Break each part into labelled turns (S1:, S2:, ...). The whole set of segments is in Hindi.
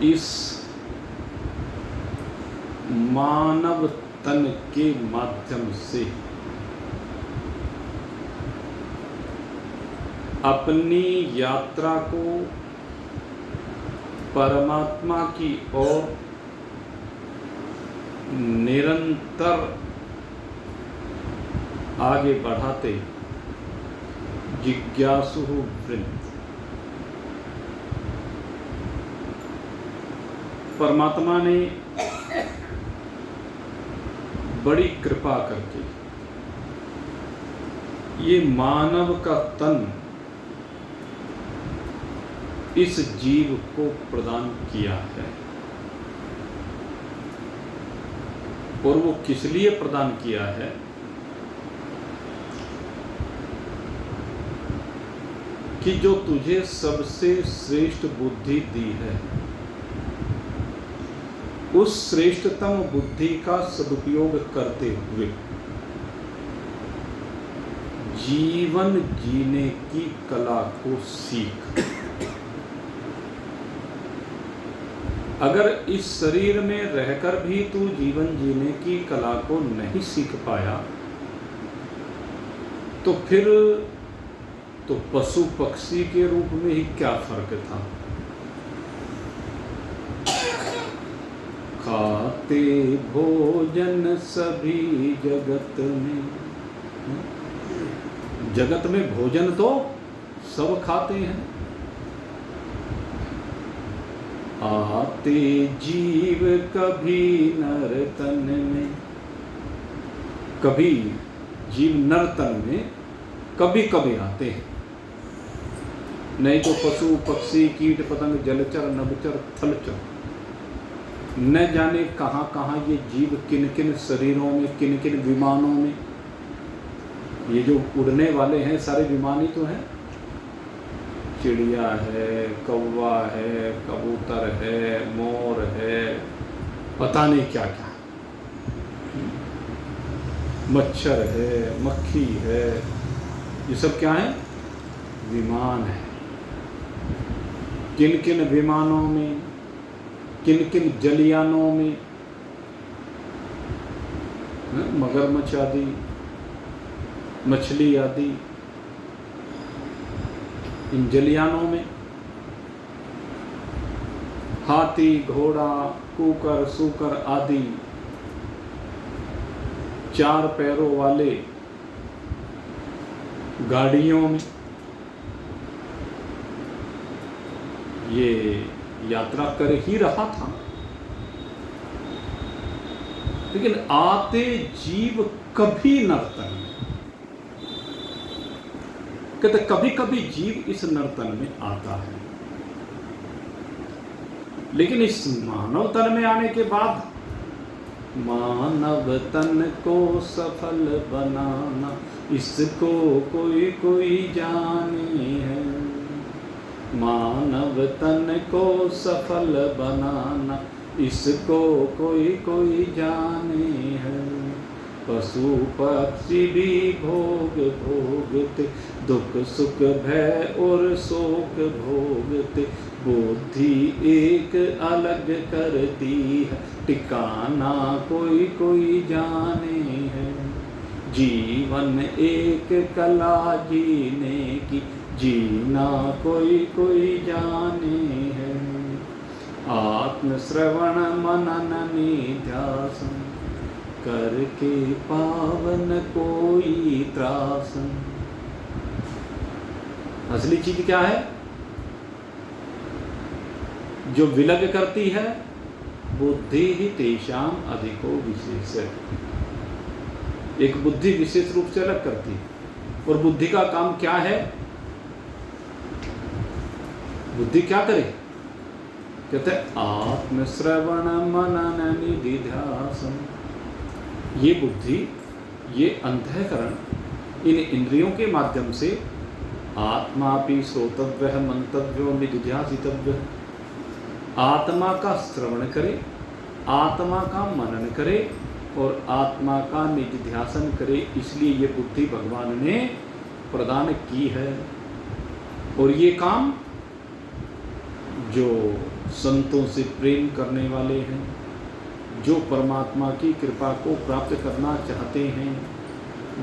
S1: इस मानव तन के माध्यम से अपनी यात्रा को परमात्मा की ओर निरंतर आगे बढ़ाते जिज्ञासु वृंद परमात्मा ने बड़ी कृपा करके ये मानव का तन इस जीव को प्रदान किया है। और वो किस लिए प्रदान किया है? कि जो तुझे सबसे श्रेष्ठ बुद्धि दी है, उस श्रेष्ठतम बुद्धि का सदुपयोग करते हुए जीवन जीने की कला को सीख। अगर इस शरीर में रहकर भी तू जीवन जीने की कला को नहीं सीख पाया तो फिर तो पशु पक्षी के रूप में ही क्या फर्क था। खाते भोजन सभी जगत में, जगत में भोजन तो सब खाते हैं। आते जीव कभी नर तन में, कभी जीव नर तन में कभी कभी आते हैं, नहीं तो पशु पक्षी कीट पतंग जलचर नभचर थलचर न जाने कहाँ कहाँ ये जीव किन किन शरीरों में किन किन विमानों में। ये जो उड़ने वाले हैं सारे विमान ही तो हैं। चिड़िया है, कौवा है, कबूतर है, मोर है, पता नहीं क्या क्या, मच्छर है, मक्खी है, ये सब क्या है? विमान है। किन किन विमानों में, किन किन जलयानों में, मगरमच्छ आदि, मछली आदि, इन जलयानों में हाथी घोड़ा कुकर सूकर आदि चार पैरों वाले गाड़ियों में ये यात्रा कर ही रहा था। लेकिन आते जीव कभी नर्तन में, कहते कभी कभी जीव इस नर्तन में आता है, लेकिन इस मानव तन में आने के बाद मानव तन को सफल बनाना इसको कोई कोई जाने है। मानव तन को सफल बनाना इसको कोई कोई जाने है। पशु पक्षी भी भोग भोगते, दुख सुख भय और शोक भोगते, बुद्धि एक अलग करती है, ठिकाना कोई कोई जाने है। जीवन एक कला जीने की, जीना कोई कोई जाने है। आत्म श्रवण मनन निध्यासन, करके पावन कोई त्रासन। असली चीज क्या है? जो विलग करती है बुद्धि ही तेषाम अधिको विशेष। एक बुद्धि विशेष रूप से अलग करती है। और बुद्धि का काम क्या है? बुद्धि क्या करे? कहते आत्मश्रवण मनन निधिध्यासन। ये बुद्धि, ये अंतःकरण इन इंद्रियों के माध्यम से आत्मा भी श्रोतव्य मंतव्यो निधिध्यासितव्य, आत्मा का श्रवण करे, आत्मा का मनन करे और आत्मा का निधिध्यासन करे। इसलिए ये बुद्धि भगवान ने प्रदान की है। और ये काम जो संतों से प्रेम करने वाले हैं, जो परमात्मा की कृपा को प्राप्त करना चाहते हैं,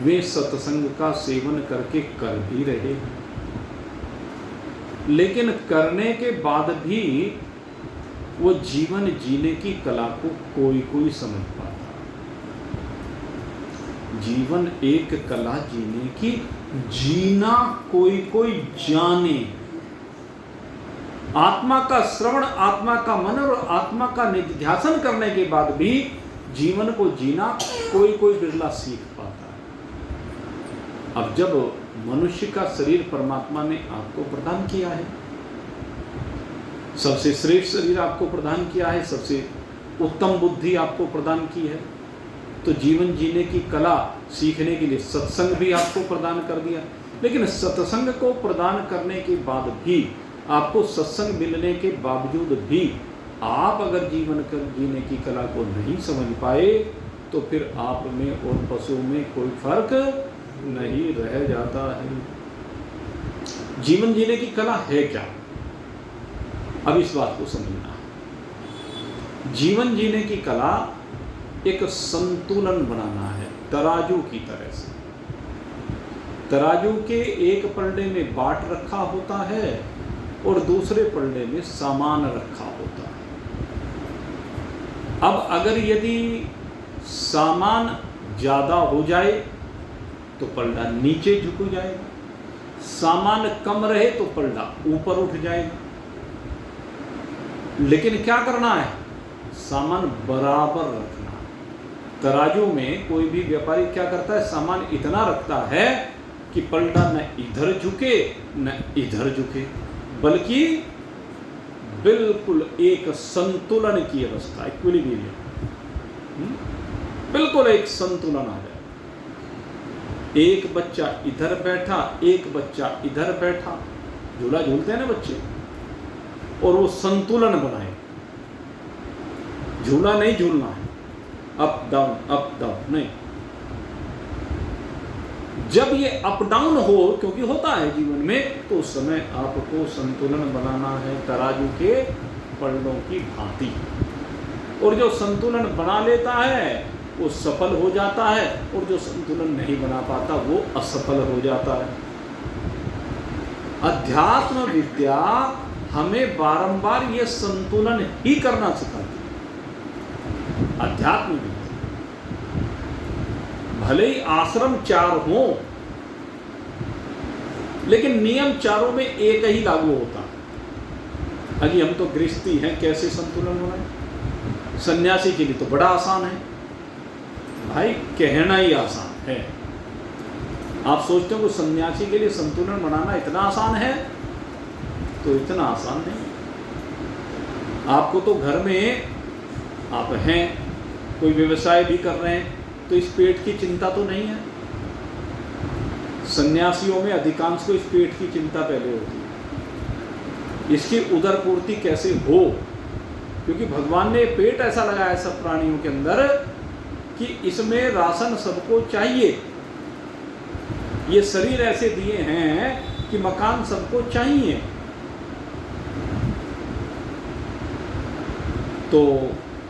S1: वे सत्संग का सेवन करके कर भी रहे हैं, लेकिन करने के बाद भी वो जीवन जीने की कला को कोई समझ पाता। जीवन एक कला जीने की, जीना कोई जाने। आत्मा का श्रवण, आत्मा का मनन और आत्मा का निध्यासन करने के बाद भी जीवन को जीना कोई बिरला सीख पाता है। अब जब मनुष्य का शरीर परमात्मा ने आपको प्रदान किया है, सबसे श्रेष्ठ शरीर आपको प्रदान किया है, सबसे उत्तम बुद्धि आपको प्रदान की है, तो जीवन जीने की कला सीखने के लिए सत्संग भी आपको प्रदान कर दिया। लेकिन सत्संग को प्रदान करने के बाद भी, आपको सत्संग मिलने के बावजूद भी आप अगर जीवन कर जीने की कला को नहीं समझ पाए, तो फिर आप में और पशु में कोई फर्क नहीं रह जाता है। जीवन जीने की कला है क्या? अब इस बात को समझना है। जीवन जीने की कला एक संतुलन बनाना है, तराजू की तरह से। तराजू के एक पलड़े में बाट रखा होता है और दूसरे पलड़े में सामान रखा होता है। अब अगर यदि सामान ज़्यादा हो जाए तो पलड़ा नीचे झुक जाएगा, सामान कम रहे तो पलड़ा ऊपर उठ जाएगा। लेकिन क्या करना है? सामान बराबर रखना। तराजू में कोई भी व्यापारी क्या करता है? सामान इतना रखता है कि पलड़ा न इधर झुके न इधर झुके, बल्कि बिल्कुल एक संतुलन की अवस्था, इक्विलिब्रियम, बिल्कुल एक संतुलन आ जाए। एक बच्चा इधर बैठा, एक बच्चा इधर बैठा, झूला झूलते हैं ना बच्चे, और वो संतुलन बनाए। झूला नहीं झूलना है, अप डाउन नहीं। जब ये अप डाउन हो, क्योंकि होता है जीवन में, तो उस समय आपको संतुलन बनाना है तराजू के पलड़ों की भांति। और जो संतुलन बना लेता है वो सफल हो जाता है, और जो संतुलन नहीं बना पाता वो असफल हो जाता है। अध्यात्म विद्या हमें बारंबार ये संतुलन ही करना सिखाती है। अध्यात्म विद्या, भले ही आश्रम 4 हो, लेकिन नियम चारों में एक ही लागू होता है। अभी हम तो गृहस्थी हैं, कैसे संतुलन बनाए? सन्यासी के लिए तो बड़ा आसान है भाई, कहना ही आसान है। आप सोचते हो कि सन्यासी के लिए संतुलन बनाना इतना आसान है, तो इतना आसान नहीं। आपको तो घर में आप हैं, कोई व्यवसाय भी कर रहे हैं, तो इस पेट की चिंता तो नहीं है। सन्यासियों में अधिकांश को इस पेट की चिंता पहले होती है, इसकी उदर पूर्ति कैसे हो, क्योंकि भगवान ने पेट ऐसा लगाया है सब प्राणियों के अंदर कि इसमें राशन सबको चाहिए। ये शरीर ऐसे दिए हैं कि मकान सबको चाहिए। तो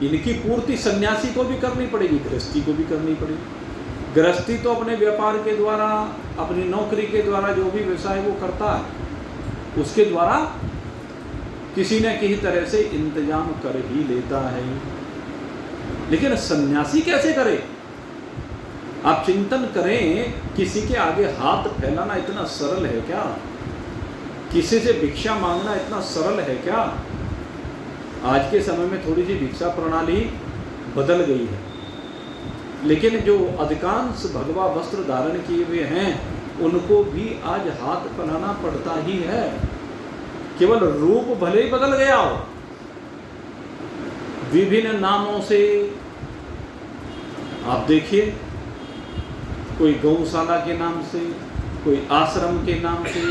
S1: इनकी पूर्ति सन्यासी को भी करनी पड़ेगी, गृहस्थी को भी करनी पड़ेगी। गृहस्थी तो अपने व्यापार के द्वारा, अपनी नौकरी के द्वारा, जो भी व्यवसाय वो करता है, उसके द्वारा किसी न किसी तरह से इंतजाम कर ही लेता है। लेकिन सन्यासी कैसे करे? आप चिंतन करें, किसी के आगे हाथ फैलाना इतना सरल है क्या? किसी से भिक्षा मांगना इतना सरल है क्या? आज के समय में थोड़ी सी भिक्षा प्रणाली बदल गई है, लेकिन जो अधिकांश भगवा वस्त्र धारण किए हुए हैं उनको भी आज हाथ फैलाना पड़ता ही है। केवल रूप भले ही बदल गया हो, विभिन्न नामों से आप देखिए, कोई गौशाला के नाम से, कोई आश्रम के नाम से,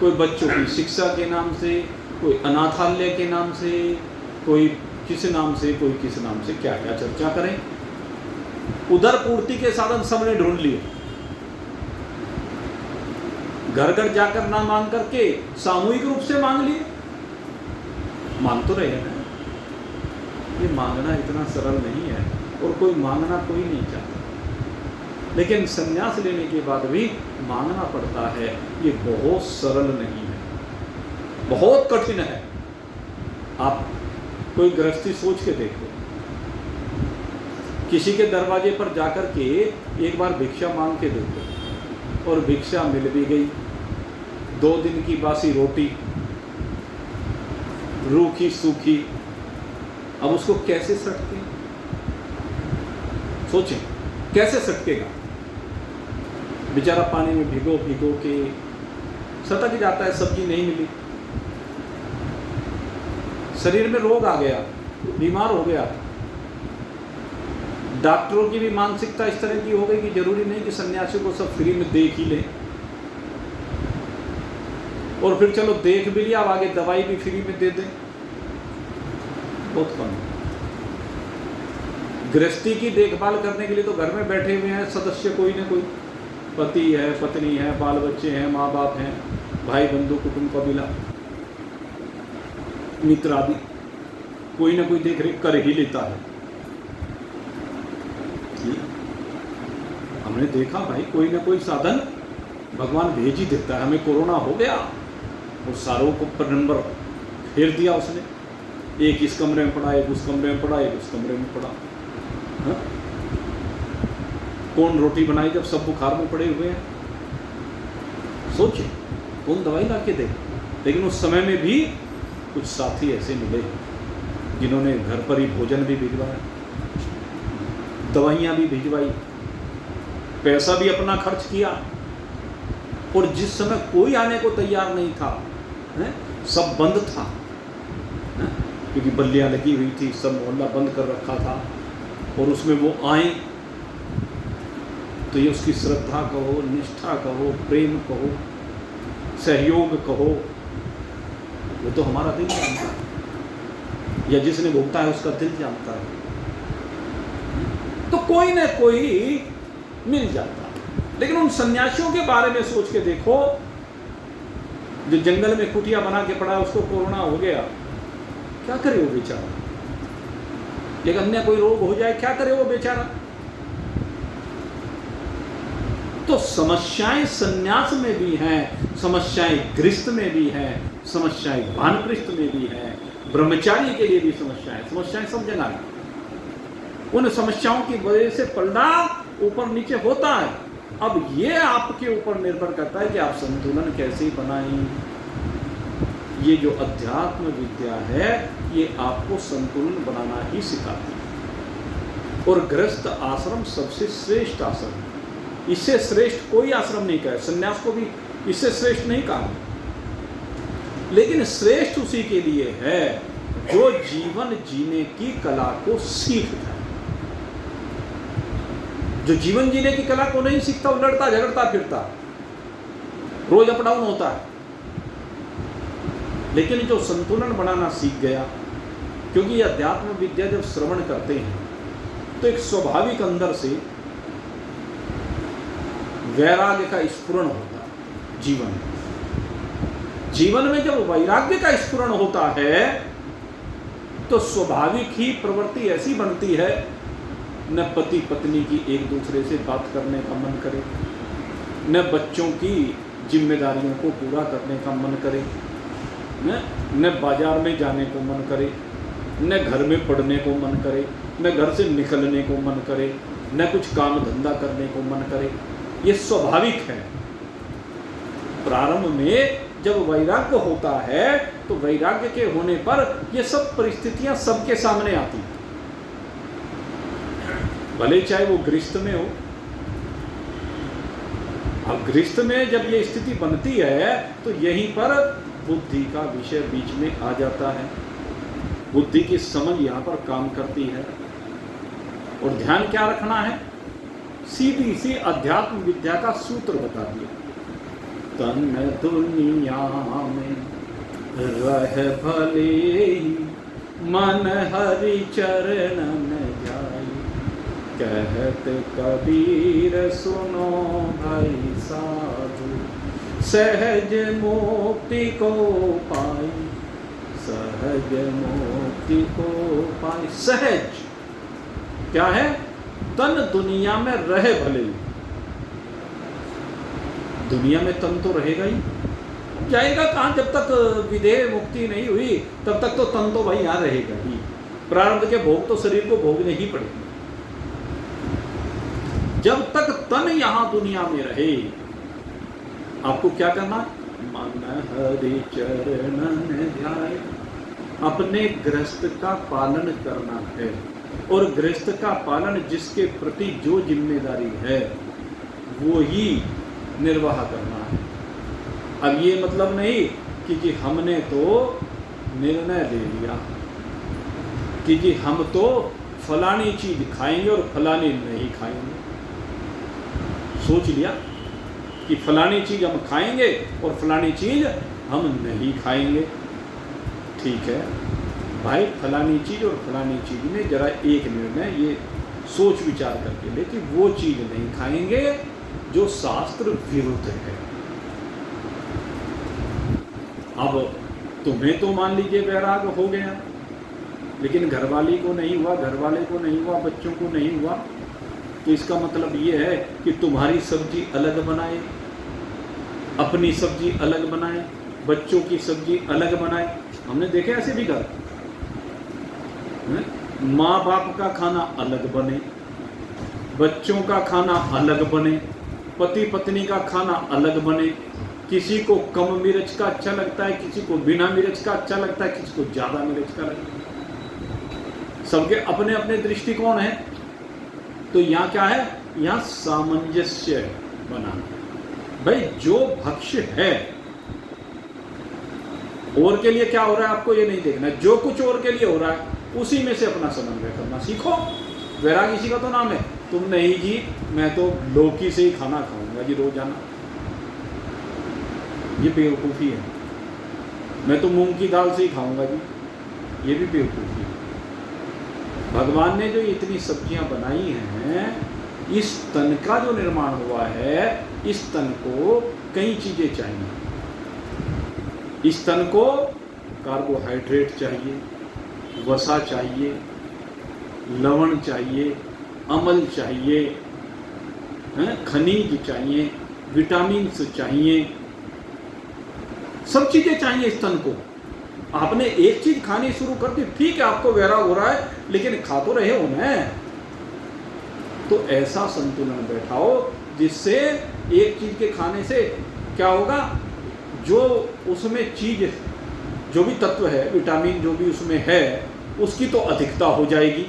S1: कोई बच्चों की शिक्षा के नाम से, कोई अनाथालय के नाम से, कोई किस नाम से, कोई किस नाम से, क्या क्या चर्चा करें। उदर पूर्ति के साधन सबने ढूंढ लिए, घर घर जाकर ना मांग करके सामूहिक रूप से मांग लिए। मान तो रहे हैं ना, ये मांगना इतना सरल नहीं है, और कोई मांगना कोई नहीं चाहता, लेकिन संन्यास लेने के बाद भी मांगना पड़ता है। ये बहुत सरल नहीं है, बहुत कठिन है। आप कोई गृहस्थी सोच के देखो, किसी के दरवाजे पर जाकर के एक बार भिक्षा मांग के देखो, और भिक्षा मिल भी गई, 2 दिन की बासी रोटी, रूखी सूखी, अब उसको कैसे सटके? सोचें, कैसे सटकेगा? बेचारा पानी में भिगो भिगो के सटक जाता है, सब्जी नहीं मिली, शरीर में रोग आ गया, बीमार हो गया। डॉक्टरों की भी मानसिकता इस तरह की हो गई कि जरूरी नहीं कि सन्यासी को सब फ्री में देख ही ले, और फिर चलो देख भी लिया, अब आगे दवाई भी फ्री में दे दें, बहुत कम। गृहस्थी की देखभाल करने के लिए तो घर में बैठे हुए हैं सदस्य, कोई ना कोई, पति है, पत्नी है, बाल बच्चे हैं, माँ बाप हैं, भाई बंधु कुटुंब कबीला मित्र आदि, कोई ना कोई देख रेख कर ही लेता है। हमने देखा भाई, कोई ना कोई साधन भगवान भेज ही देता है। हमें कोरोना हो गया और सारों को पर नंबर फेर दिया उसने, एक इस कमरे में पड़ा, एक उस कमरे में पड़ा, एक उस कमरे में पड़ा। हाँ? कौन रोटी बनाई जब सब बुखार में पड़े हुए हैं? सोचिए, कौन दवाई ला के दे? लेकिन उस समय में भी कुछ साथी ऐसे मिले जिन्होंने घर पर ही भोजन भी भिजवाया, दवाइयाँ भी भिजवाई, पैसा भी अपना खर्च किया, और जिस समय कोई आने को तैयार नहीं था, है? सब बंद था, है? क्योंकि बल्लियाँ लगी हुई थी, सब मोहल्ला बंद कर रखा था, और उसमें वो आए तो ये उसकी श्रद्धा कहो, निष्ठा कहो, प्रेम कहो, सहयोग कहो, वो तो हमारा दिल जानता है, या जिसने भोगता है उसका दिल जानता है। तो कोई न कोई मिल जाता। लेकिन उन सन्यासियों के बारे में सोच के देखो, जो जंगल में कुटिया बना के पड़ा, उसको कोरोना हो गया, क्या करे वो बेचारा? एक अन्य कोई रोग हो जाए, क्या करे वो बेचारा? तो समस्याएं सन्यास में भी हैं, समस्याएं गृहस्थ में भी हैं, समस्याएं वानप्रस्थ में भी हैं, ब्रह्मचारी के लिए भी समस्याएं सब जगह हैं। उन समस्याओं की वजह से परिणाम ऊपर नीचे होता है। अब ये आपके ऊपर निर्भर करता है कि आप संतुलन कैसे बनाएं। ये जो अध्यात्म विद्या है, ये आपको संतुलन बनाना ही सिखाती है। और गृहस्थ आश्रम सबसे श्रेष्ठ आश्रम है, इससे श्रेष्ठ कोई आश्रम नहीं कहे, संन्यास को भी इससे श्रेष्ठ नहीं कहा, लेकिन श्रेष्ठ उसी के लिए है जो जीवन जीने की कला को सीख जाए। जो जीवन जीने की कला को नहीं सीखता, वो लड़ता झगड़ता फिरता, रोज अप डाउन होता है। लेकिन जो संतुलन बनाना सीख गया, क्योंकि ये अध्यात्म विद्या जब श्रवण करते हैं तो एक स्वाभाविक अंदर से वैराग्य का स्फुरण होता है। जीवन में जब वैराग्य का स्फुरण होता है तो स्वाभाविक ही प्रवृत्ति ऐसी बनती है, न पति पत्नी की एक दूसरे से बात करने का मन करे, न बच्चों की जिम्मेदारियों को पूरा करने का मन करे, न बाजार में जाने को मन करे, न घर में पढ़ने को मन करे, न घर से निकलने को मन करे, न कुछ काम धंधा करने को मन करे। ये स्वाभाविक है। प्रारंभ में जब वैराग्य होता है तो वैराग्य के होने पर ये सब परिस्थितियां सबके सामने आती हैं, भले चाहे वो गृहस्थ में हो। अब गृहस्थ में जब ये स्थिति बनती है तो यहीं पर बुद्धि का विषय बीच में आ जाता है, बुद्धि की समझ यहाँ पर काम करती है। और ध्यान क्या रखना है? सीधी सी अध्यात्म विद्या का सूत्र बता दिया, तन दुनिया में रह भले मन हरि चरणन जाई, कहत कबीर सुनो भाई साधु, सहज मुक्ति को पाई, सहज मुक्ति को पाए। सहज क्या है? तन दुनिया में रहे भले ही, दुनिया में तन तो रहेगा ही, जाएगा कहाँ? जब तक विदेह मुक्ति नहीं हुई तब तक तो तन तो भाई यहाँ रहेगा ही। प्रारब्ध के भोग तो शरीर को भोगने ही पड़ेंगे। जब तक तन यहाँ दुनिया में रहे, आपको क्या करना? मन हरि चरणन ध्याय, अपने गृहस्थ का पालन करना है। और गृहस्थ का पालन जिसके प्रति जो जिम्मेदारी है वो ही निर्वाह करना है। अब ये मतलब नहीं कि जी हमने तो निर्णय ले लिया कि जी हम तो फलानी चीज खाएंगे और फलानी नहीं खाएंगे। सोच लिया कि फलानी चीज हम खाएंगे और फलानी चीज हम नहीं खाएंगे। ठीक है भाई, फलानी चीज और फलानी चीज में जरा एक निर्णय ये सोच विचार करके ले कि वो चीज नहीं खाएंगे जो शास्त्र विरुद्ध है। अब तुम्हें तो मान लीजिए वैराग हो गया, लेकिन घरवाली को नहीं हुआ, घरवाले को नहीं हुआ, बच्चों को नहीं हुआ, तो इसका मतलब ये है कि तुम्हारी सब्जी अलग बनाए, अपनी सब्जी अलग बनाए, बच्चों की सब्जी अलग बनाए। हमने देखे ऐसे भी घर, माँ बाप का खाना अलग बने, बच्चों का खाना अलग बने, पति पत्नी का खाना अलग बने। किसी को कम मिर्च का अच्छा लगता है, किसी को बिना मिर्च का अच्छा लगता है, किसी को ज्यादा मिर्च का लगता है। सबके अपने अपने दृष्टिकोण है। तो यहाँ क्या है? यहाँ सामंजस्य बनाना। भाई जो भक्ष्य है, और के लिए क्या हो रहा है आपको ये नहीं देखना, जो कुछ और के लिए हो रहा है उसी में से अपना समन्वय करना सीखो। वैराग इसी का तो नाम है। तुम नहीं जी मैं तो लौकी से ही खाना खाऊंगा जी रोजाना, ये बेवकूफ़ी है। मैं तो मूंग की दाल से ही खाऊंगा जी, ये भी बेवकूफ़ी है। भगवान ने जो इतनी सब्जियां बनाई हैं, इस तन का जो निर्माण हुआ है, इस तन को कई चीज़ें चाहिए। इस तन को कार्बोहाइड्रेट चाहिए, वसा चाहिए, लवण चाहिए, अम्ल चाहिए, खनिज चाहिए, विटामिन्स चाहिए, सब चीजें चाहिए इस तन को। आपने एक चीज खानी शुरू कर दी, ठीक है आपको वैराग हो रहा है, लेकिन खा तो रहे हो ना। तो ऐसा संतुलन बैठाओ जिससे एक चीज के खाने से क्या होगा, जो उसमें चीज, जो भी तत्व है, विटामिन जो भी उसमें है, उसकी तो अधिकता हो जाएगी।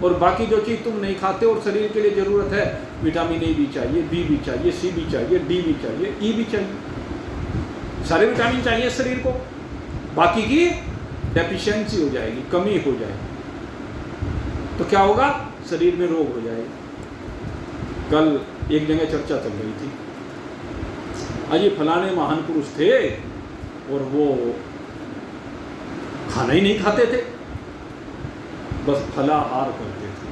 S1: और बाकी जो चीज़ तुम नहीं खाते और शरीर के लिए ज़रूरत है, विटामिन ए भी चाहिए, बी भी चाहिए, सी भी चाहिए, डी भी चाहिए, ई भी चाहिए, सारे विटामिन चाहिए शरीर को। बाकी की डेफिशिएंसी हो जाएगी, कमी हो जाएगी, तो क्या होगा, शरीर में रोग हो जाएगा। कल एक जगह चर्चा चल रही थी, अजय फलाने महान पुरुष थे और वो खाना ही नहीं खाते थे, बस फलाहार करते थे।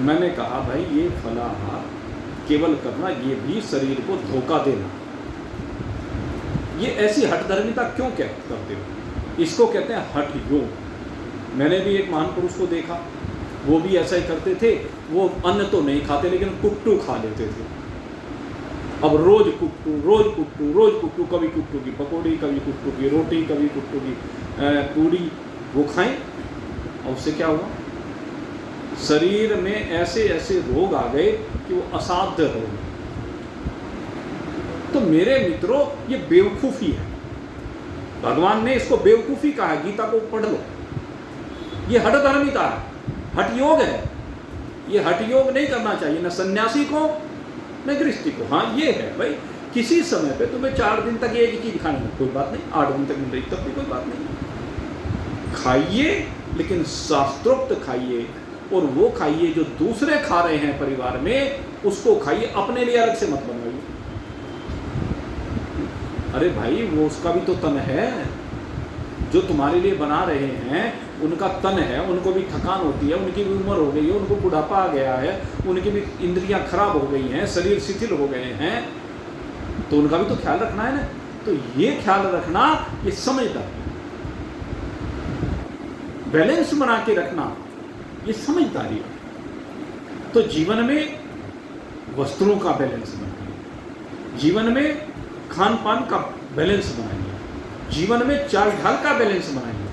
S1: मैंने कहा भाई ये फलाहार केवल करना, ये भी शरीर को धोखा देना। ये ऐसी हठधर्मिता क्यों करते हो? इसको कहते हैं हठ योग। मैंने भी एक महान पुरुष को देखा, वो भी ऐसा ही करते थे। वो अन्न तो नहीं खाते लेकिन कुट्टू खा लेते थे। अब रोज कुट्टू, रोज कुट्टू, रोज कुट्टू, कभी कुट्टू की पकौड़ी, कभी कुट्टू की रोटी, कभी कुट्टू की पूड़ी, वो खाएं। और उससे क्या हुआ, शरीर में ऐसे ऐसे रोग आ गए कि वो असाध्य हो गए। तो मेरे मित्रों, ये बेवकूफ़ी है। भगवान ने इसको बेवकूफ़ी कहा है, गीता को पढ़ लो। ये हठधर्मिता है, हठ योग है। ये हठ योग नहीं करना चाहिए, न सन्यासी को न गृहस्थी को। हाँ ये है भाई, किसी समय पे तुम्हें 4 दिन तक एक ही चीज़ खानी है, कोई बात नहीं। 8 दिन तक नहीं, तब भी कोई बात नहीं। खाइए, लेकिन शास्त्रोक्त खाइए, और वो खाइए जो दूसरे खा रहे हैं परिवार में, उसको खाइए, अपने लिए अलग से मत बनवाइए। अरे भाई वो उसका भी तो तन है, जो तुम्हारे लिए बना रहे हैं उनका तन है, उनको भी थकान होती है, उनकी भी उम्र हो गई है, उनको बुढ़ापा आ गया है, उनकी भी इंद्रियां खराब हो गई हैं, शरीर शिथिल हो गए हैं, तो उनका भी तो ख्याल रखना है ना। तो ये ख्याल रखना, ये समझदारी, बैलेंस बना के रखना, ये समझदारी है। तो जीवन में वस्त्रों का बैलेंस बनाइए, जीवन में खान पान का बैलेंस बनाइए, जीवन में चाल ढाल का बैलेंस बनाइए,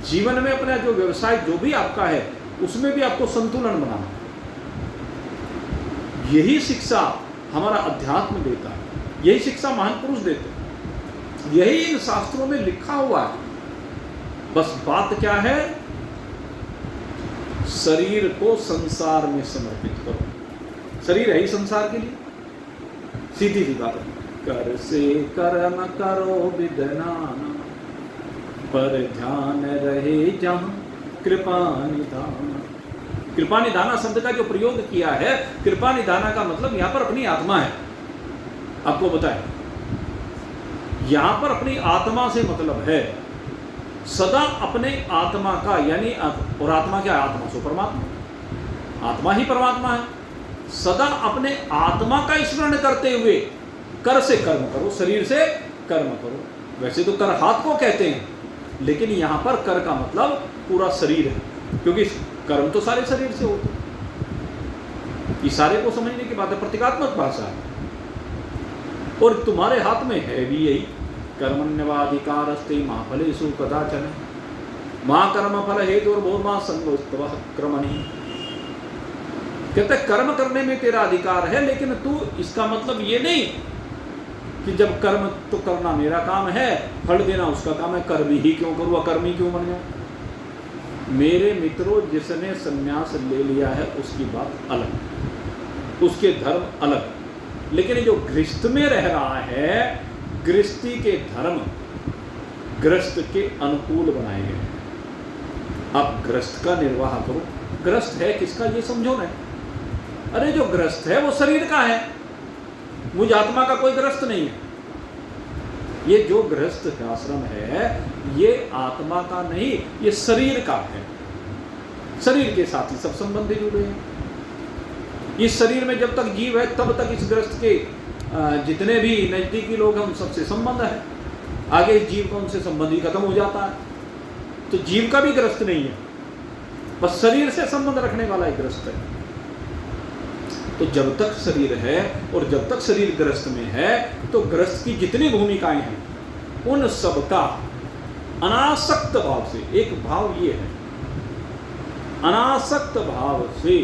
S1: जीवन में अपना जो व्यवसाय जो भी आपका है उसमें भी आपको संतुलन बनाना। यही शिक्षा हमारा अध्यात्म देता है, यही शिक्षा महान पुरुष देते हैं, यही इन शास्त्रों में लिखा हुआ है। बस बात क्या है, शरीर को संसार में समर्पित करो। शरीर है ही संसार के लिए, सीधी सी बात है। कर से कर्म करो विदनाना, पर ध्यान रहे जहां कृपा निधाना। कृपा निधाना शब्द का जो प्रयोग किया है, कृपा निधाना का मतलब यहां पर अपनी आत्मा है। आपको बताएं, यहां पर अपनी आत्मा से मतलब है सदा अपने आत्मा का, यानी और आत्मा क्या है? आत्मा सो परमात्मा, आत्मा ही परमात्मा है। सदा अपने आत्मा का स्मरण करते हुए कर से कर्म करो, शरीर से कर्म करो। वैसे तो कर हाथ को कहते हैं, लेकिन यहां पर कर का मतलब पूरा शरीर है, क्योंकि कर्म तो सारे शरीर से होते हैं। इशारे को समझने की बात है, प्रतीकात्मक भाषा है। और तुम्हारे हाथ में है भी यही, कर्मण्यवाधिकारस्ते मा फलेषु कदाचन मा कर्म फल हेतुर्भूर्मा संगोस्तवः क्रमणि। कहते कर्म करने में तेरा अधिकार है, लेकिन तू इसका मतलब ये नहीं कि जब कर्म तो करना मेरा काम है, फल देना उसका काम है, कर्म ही क्यों करूँ, अकर्मी क्यों बन जाऊं। मेरे मित्रों, जिसने संन्यास ले लिया है उसकी बात अलग, उसके धर्म अलग, लेकिन जो गृहस्थ में रह रहा है, गृहस्थी के धर्म गृहस्थ के अनुकूल बनाए गए। आप गृहस्थ का निर्वाह करो। गृहस्थ है किसका ये समझो ना। अरे जो गृहस्थ है वो शरीर का है, मुझ आत्मा का कोई गृहस्थ नहीं है। ये जो गृहस्थ आश्रम है ये आत्मा का नहीं, ये शरीर का है। शरीर के साथ ही सब संबंध जुड़े हैं। इस शरीर में जब तक जीव है तब तक इस गृहस्थ के जितने भी नजदीकी लोग हैं उन सबसे संबंध है। आगे इस जीव का उनसे संबंध ही खत्म हो जाता है। तो जीव का भी गृहस्थ नहीं है, बस शरीर से संबंध रखने वाला एक गृहस्थ है। तो जब तक शरीर है और जब तक शरीर गृहस्थ में है, तो गृहस्थ की जितनी भूमिकाएं हैं उन सब का अनासक्त भाव से, एक भाव ये है, अनासक्त भाव से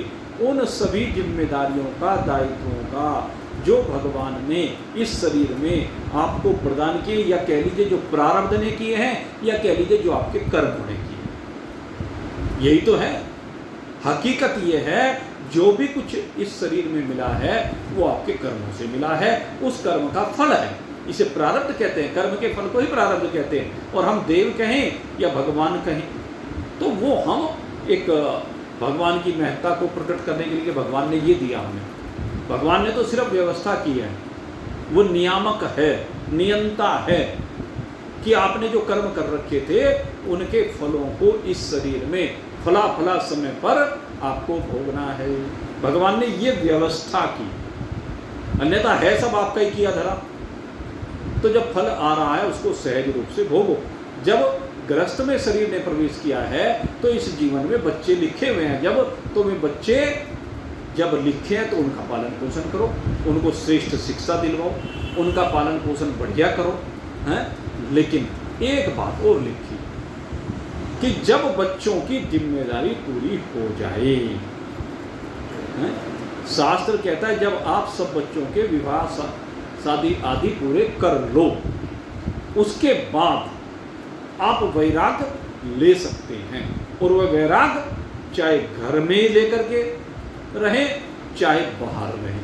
S1: उन सभी जिम्मेदारियों का, दायित्वों का जो भगवान ने इस शरीर में आपको प्रदान किए, या कह लीजिए जो प्रारब्ध ने किए हैं, या कह लीजिए जो आपके कर्म ने किए। यही तो है हकीकत। ये है जो भी कुछ इस शरीर में मिला है वो आपके कर्मों से मिला है, उस कर्म का फल है। इसे प्रारब्ध कहते हैं, कर्म के फल को ही प्रारब्ध कहते हैं। और हम देव कहें या भगवान कहें, तो वो हम एक भगवान की महत्ता को प्रकट करने के लिए भगवान ने ये दिया हमें। भगवान ने तो सिर्फ व्यवस्था की है, वो नियामक है, नियंता है कि आपने जो कर्म कर रखे थे उनके फलों को इस शरीर में फला फला समय पर आपको भोगना है। भगवान ने ये व्यवस्था की, अन्यथा है सब आपका ही किया धरा। तो जब फल आ रहा है उसको सहज रूप से भोगो। जब गृहस्थ में शरीर ने प्रवेश किया है तो इस जीवन में बच्चे लिखे हुए हैं। जब तो वे बच्चे जब लिखे हैं तो उनका पालन पोषण करो, उनको श्रेष्ठ शिक्षा दिलवाओ, उनका पालन पोषण बढ़िया करो, हैं। लेकिन एक बात और लिखी कि जब बच्चों की जिम्मेदारी पूरी हो जाए, हैं? शास्त्र कहता है जब आप सब बच्चों के विवाह शादी आदि पूरे कर लो, उसके बाद आप वैराग्य ले सकते हैं। और वह वैराग्य चाहे घर में लेकर के रहे चाहे बाहर रहे,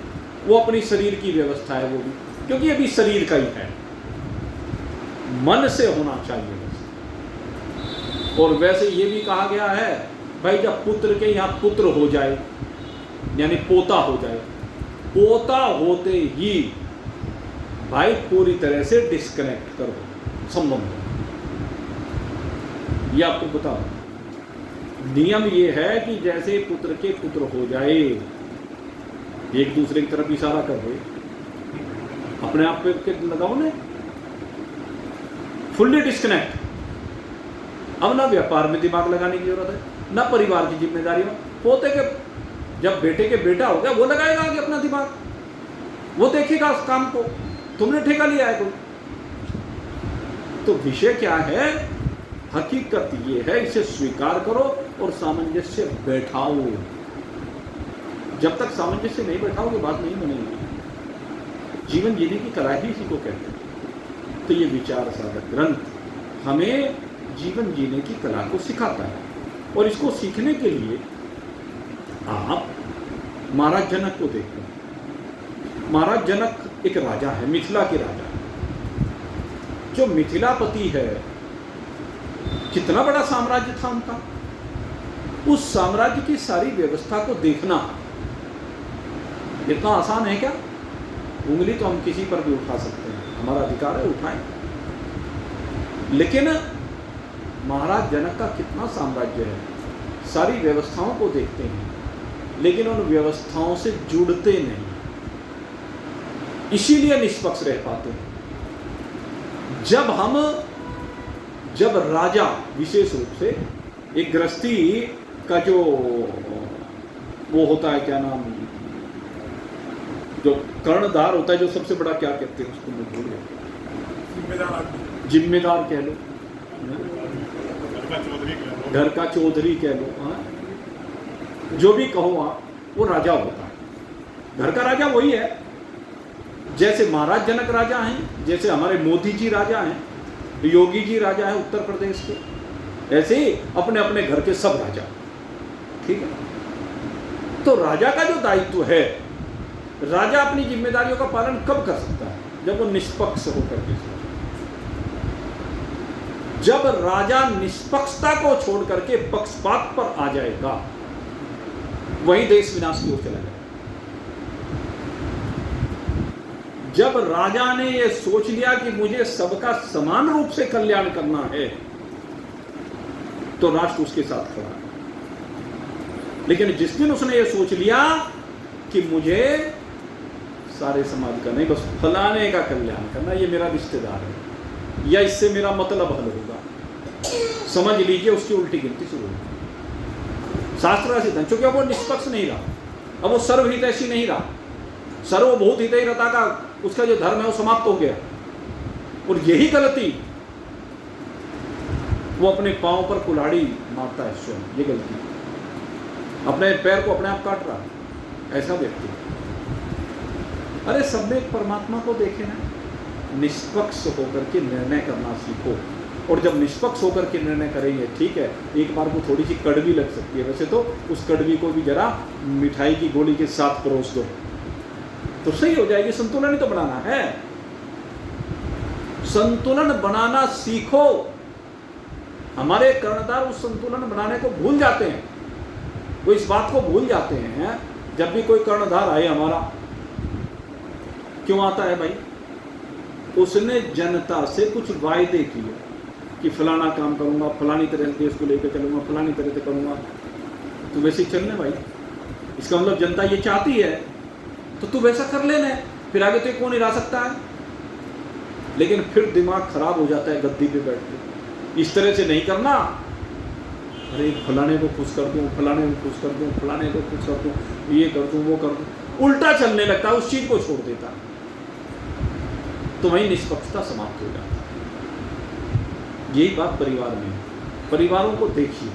S1: वो अपनी शरीर की व्यवस्था है वो भी, क्योंकि अभी शरीर का ही है, मन से होना चाहिए बस। और वैसे ये भी कहा गया है भाई जब पुत्र के यहाँ पुत्र हो जाए यानी पोता हो जाए, पोता होते ही भाई पूरी तरह से डिस्कनेक्ट करो संबंध। ये आपको बताओ, नियम ये है कि जैसे पुत्र के पुत्र हो जाए, एक दूसरे की तरफ इशारा कर रहे, अपने आप पे लगाओ ने, फुल्ली डिस्कनेक्ट। अब ना व्यापार में दिमाग लगाने की जरूरत है, ना परिवार की जिम्मेदारी में। पोते के जब बेटे के बेटा हो गया, वो लगाएगा आगे अपना दिमाग, वो देखेगा उस काम को, तुमने ठेका लिया है कोई। तो विषय क्या है, हकीकत ये है, इसे स्वीकार करो और सामंजस्य बैठाओ। जब तक सामंजस्य नहीं बैठाओगे बात नहीं बनेगी। जीवन जीने की कला ही इसी को कहते हैं। तो ये विचार साधक ग्रंथ हमें जीवन जीने की कला को सिखाता है। और इसको सीखने के लिए आप महाराज जनक को देखो। महाराज जनक एक राजा है, मिथिला के राजा। जो मिथिलापति है, कितना बड़ा साम्राज्य था उनका। उस साम्राज्य की सारी व्यवस्था को देखना इतना आसान है क्या? उंगली तो हम किसी पर भी उठा सकते हैं, हमारा अधिकार है, उठाएं। लेकिन महाराज जनक का कितना साम्राज्य है, सारी व्यवस्थाओं को देखते हैं, लेकिन उन व्यवस्थाओं से जुड़ते नहीं, इसीलिए निष्पक्ष रह पाते हैं। जब राजा, विशेष रूप से एक गृहस्थी का जो वो होता है, क्या नाम, जो कर्णधार होता है, जो सबसे बड़ा क्या कहते हैं उसको, मैं भूल गया, जिम्मेदार कह लो, घर का चौधरी कह लो, हाँ, जो भी कहो आप, वो राजा होता है। घर का राजा वही है। जैसे महाराज जनक राजा हैं, जैसे हमारे मोदी जी राजा हैं, योगी जी राजा हैं उत्तर प्रदेश के, ऐसे ही अपने अपने घर के सब राजा। ठीक है। तो राजा का जो दायित्व है, राजा अपनी जिम्मेदारियों का पालन कब कर सकता है? जब वो निष्पक्ष होकर के। जब राजा निष्पक्षता को छोड़ करके पक्षपात पर आ जाएगा, वही देश विनाश की ओर चला जाएगा। जब राजा ने यह सोच लिया कि मुझे सबका समान रूप से कल्याण करना है, तो राष्ट्र उसके साथ खड़ा है। लेकिन जिस दिन उसने यह सोच लिया कि मुझे सारे समाज का नहीं, बस फलाने का कल्याण करना, ये मेरा रिश्तेदार है या इससे मेरा मतलब हल होगा, समझ लीजिए उसकी उल्टी गिनती शुरू होगी। शास्त्र सिद्धांत, क्योंकि अब वो निष्पक्ष नहीं रहा, अब वो सर्वहितैषी नहीं रहा, सर्वभूत हितैषिता का उसका जो धर्म है वो समाप्त हो गया। और यही गलती, वो अपने पांव पर कुल्हाड़ी मारता है स्वयं, ये गलती, अपने पैर को अपने आप काट रहा है ऐसा व्यक्ति। अरे सब में एक परमात्मा को देखे ना, निष्पक्ष होकर के निर्णय करना सीखो। और जब निष्पक्ष होकर के निर्णय करेंगे, ठीक है, एक बार को थोड़ी सी कड़वी लग सकती है, वैसे तो उस कड़वी को भी जरा मिठाई की गोली के साथ परोस दो तो सही हो जाएगी। संतुलन ही तो बनाना है, संतुलन बनाना सीखो। हमारे कर्णधार उस संतुलन बनाने को भूल जाते हैं, वो इस बात को भूल जाते हैं। जब भी कोई कर्णधार आए हमारा, क्यों आता है भाई? उसने जनता से कुछ वायदे किए कि फलाना काम करूंगा, फलानी तरह से देश को लेकर चलूंगा, फलानी तरह से करूंगा, तो वैसे ही चलने भाई। इसका मतलब जनता ये चाहती है तो तू वैसा कर लेना, फिर आगे तो कौन हिला सकता है। लेकिन फिर दिमाग खराब हो जाता है गद्दी पे बैठ के, इस तरह से नहीं करना। अरे फलाने को खुश कर दूं, फलाने को खुश कर दूं, फलाने को खुश कर दूं, ये कर दूं, वो कर दूं, उल्टा चलने लगता है, उस चीज को छोड़ देता है, तो वही निष्पक्षता समाप्त हो जाती है। यही बात परिवार में है। परिवारों को देखिए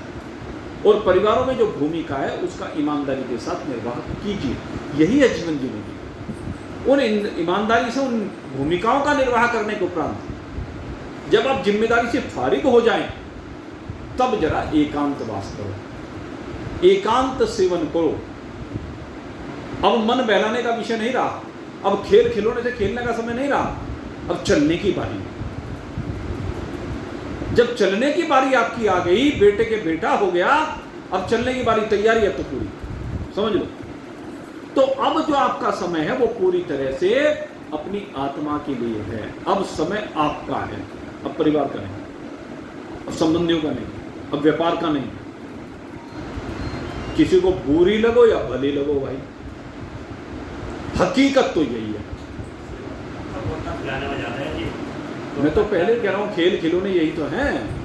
S1: और परिवारों में जो भूमिका है उसका ईमानदारी के साथ निर्वाह कीजिए। यही है जीवन जीने की। उन ईमानदारी से उन भूमिकाओं का निर्वाह करने के उपरांत जब आप जिम्मेदारी से फारिग हो जाएं, तब जरा एकांत वास करो, एकांत सेवन करो। अब मन बहलाने का विषय नहीं रहा, अब खेल खिलौने से खेलने का समय नहीं रहा, अब चलने की बारी। जब चलने की बारी आपकी आ गई, बेटे के बेटा हो गया, अब चलने की बारी, तैयारी है तो पूरी, समझ लो। तो अब जो आपका समय है वो पूरी तरह से अपनी आत्मा के लिए है। अब समय आपका है, अब परिवार का नहीं, अब संबंधियों का नहीं, अब व्यापार का नहीं। किसी को बुरी लगो या भली लगो भाई, हकीकत तो यही है। मैं तो पहले कह रहा हूँ खेल खिलौने यही तो हैं।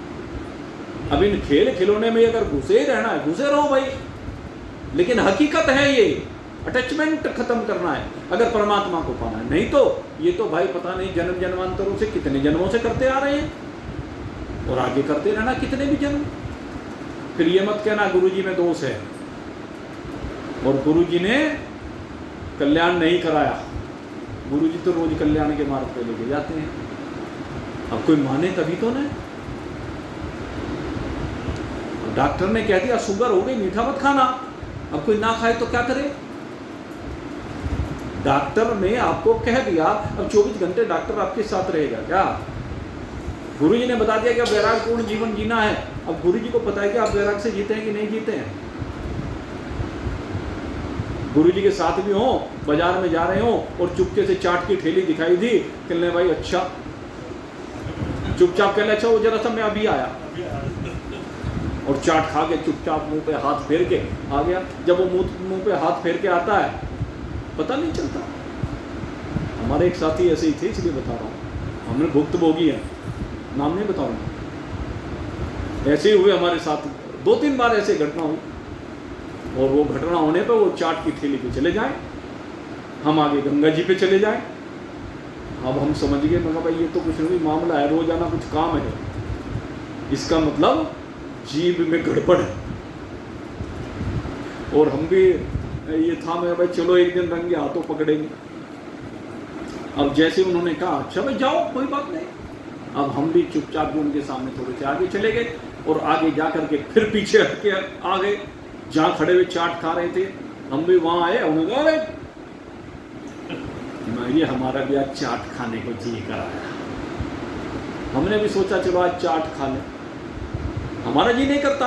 S1: अब इन खेल खिलौने में अगर घुसे ही रहना है, घुसे रहो भाई, लेकिन हकीकत है ये अटैचमेंट खत्म करना है अगर परमात्मा को पाना है। नहीं तो ये तो भाई पता नहीं जन्म जन्मांतरों से कितने जन्मों से करते आ रहे हैं और आगे करते रहना कितने भी जन्म। फिर ये मत कहना गुरुजी में दोष है और गुरुजी ने कल्याण नहीं कराया। गुरुजी तो रोज कल्याण के मार्ग पे लेके जाते हैं। अब कोई माने तभी तो नहीं। डॉक्टर ने कह दिया शुगर हो गई, मीठा मत खाना। अब कोई ना खाए तो क्या करे? डॉक्टर ने आपको कह दिया, अब 24 घंटे डॉक्टर आपके साथ रहेगा क्या? गुरुजी ने बता दिया कि अब वैरागपूर्ण जीवन जीना है। अब गुरुजी को पता है कि आप वैराग से जीते हैं कि नहीं जीते हैं। गुरुजी के साथ भी हो, बाजार में जा रहे हो और चुपके से चाट की ठेली दिखाई दी, कहने भाई अच्छा, चुपचाप कहले अच्छा वो जरा सा मैं अभी आया, और चाट खा के चुपचाप मुंह पे हाथ फेर के आ गया। जब वो मुंह पे हाथ फेर के आता है पता नहीं चलता। हमारे एक साथी ऐसे ही थे, इसलिए बता रहा हूँ, हमने भुक्तभोगी है, नाम नहीं बताऊंगा। ऐसे ही हुए हमारे साथ 2-3 बार ऐसे घटना हुई, और वो घटना होने पर वो चाट की ठेली पे चले जाएं, हम आगे गंगा जी पे चले जाएं। अब हम समझ गए, मगर भाई ये तो कुछ नहीं मामला है, रोजाना कुछ काम है, इसका मतलब जीव में गड़बड़ है। और हम भी ये था, मैं भाई चलो एक दिन रंगे हाथों पकड़ेंगे। अब जैसे उन्होंने कहा अच्छा भाई जाओ कोई बात नहीं, अब हम भी चुपचाप भी उनके सामने थोड़े से आगे चले गए, और आगे जा करके फिर पीछे हट के आ गए जहाँ खड़े हुए चाट खा रहे थे। हम भी वहाँ आए, उन्होंने कहा अरे ये हमारा भी आज चाट खाने को जी कराया। हमने भी सोचा चलो आज चाट खा लें, हमारा जी नहीं करता,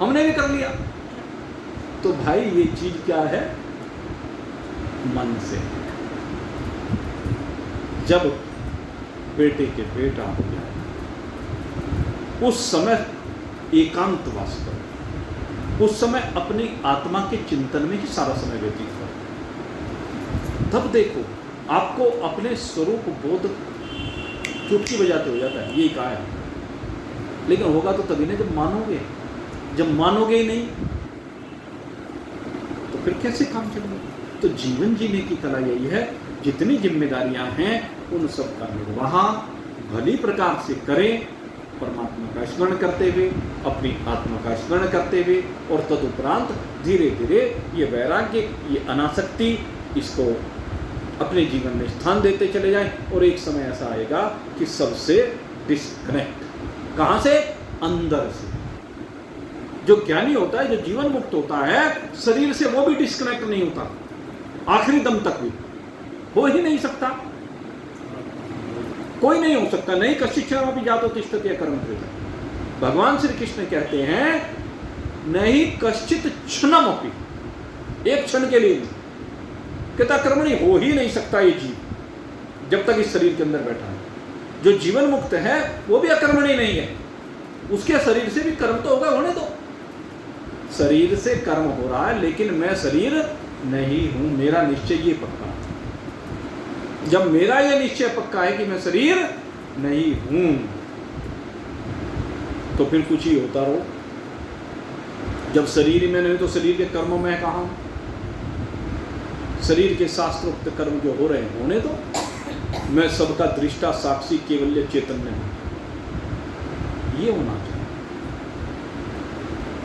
S1: हमने भी कर लिया। तो भाई ये चीज क्या है? मन से। जब बेटे के बेटा हो जाए उस समय एकांतवास करो, उस समय अपनी आत्मा के चिंतन में ही सारा समय व्यतीत करो। तब देखो आपको अपने स्वरूप बोध चुटकी बजाते हो जाता है, यही कहा है। लेकिन होगा तो तभी ना जब मानोगे। जब मानोगे ही नहीं तो फिर कैसे काम चलेगा? तो जीवन जीने की कला यही है, जितनी जिम्मेदारियां हैं उन सब का निर्वाह भली प्रकार से करें, परमात्मा का स्मरण करते हुए, अपनी आत्मा का स्मरण करते हुए, और तदुपरांत धीरे धीरे ये वैराग्य, ये अनासक्ति, इसको अपने जीवन में स्थान देते चले जाएं। और एक समय ऐसा आएगा कि सबसे डिस्कनेक्ट, कहाँ से? अंदर से। जो ज्ञानी होता है, जो जीवन मुक्त होता है, शरीर से वो भी डिस्कनेक्ट नहीं होता, आखिरी दम तक भी हो ही नहीं सकता, कोई नहीं हो सकता। नहीं कश्चिच्छ्रम अपि जातो तिष्ठति अकर्म कृत। भगवान श्री कृष्ण कहते हैं नहीं कश्चित क्षणम अपि, एक क्षण के लिए नहीं, कहता कर्मणि हो ही नहीं सकता ये जीव जब तक इस शरीर के अंदर बैठा है। जो जीवन मुक्त है वो भी अकर्मणि नहीं है, उसके शरीर से भी कर्म तो होगा, होने दो। शरीर से कर्म हो रहा है, लेकिन मैं शरीर नहीं हूं, मेरा निश्चय ये पक्का। जब मेरा ये निश्चय पक्का है कि मैं शरीर नहीं हूं, तो फिर कुछ ही होता रहो। जब शरीर में नहीं तो शरीर के कर्मों में कहा हूं? शरीर के शास्त्रोक्त कर्म जो हो रहे हैं होने दो, मैं सबका दृष्टा साक्षी केवल्य चैतन्य हूं, ये होना चाहिए।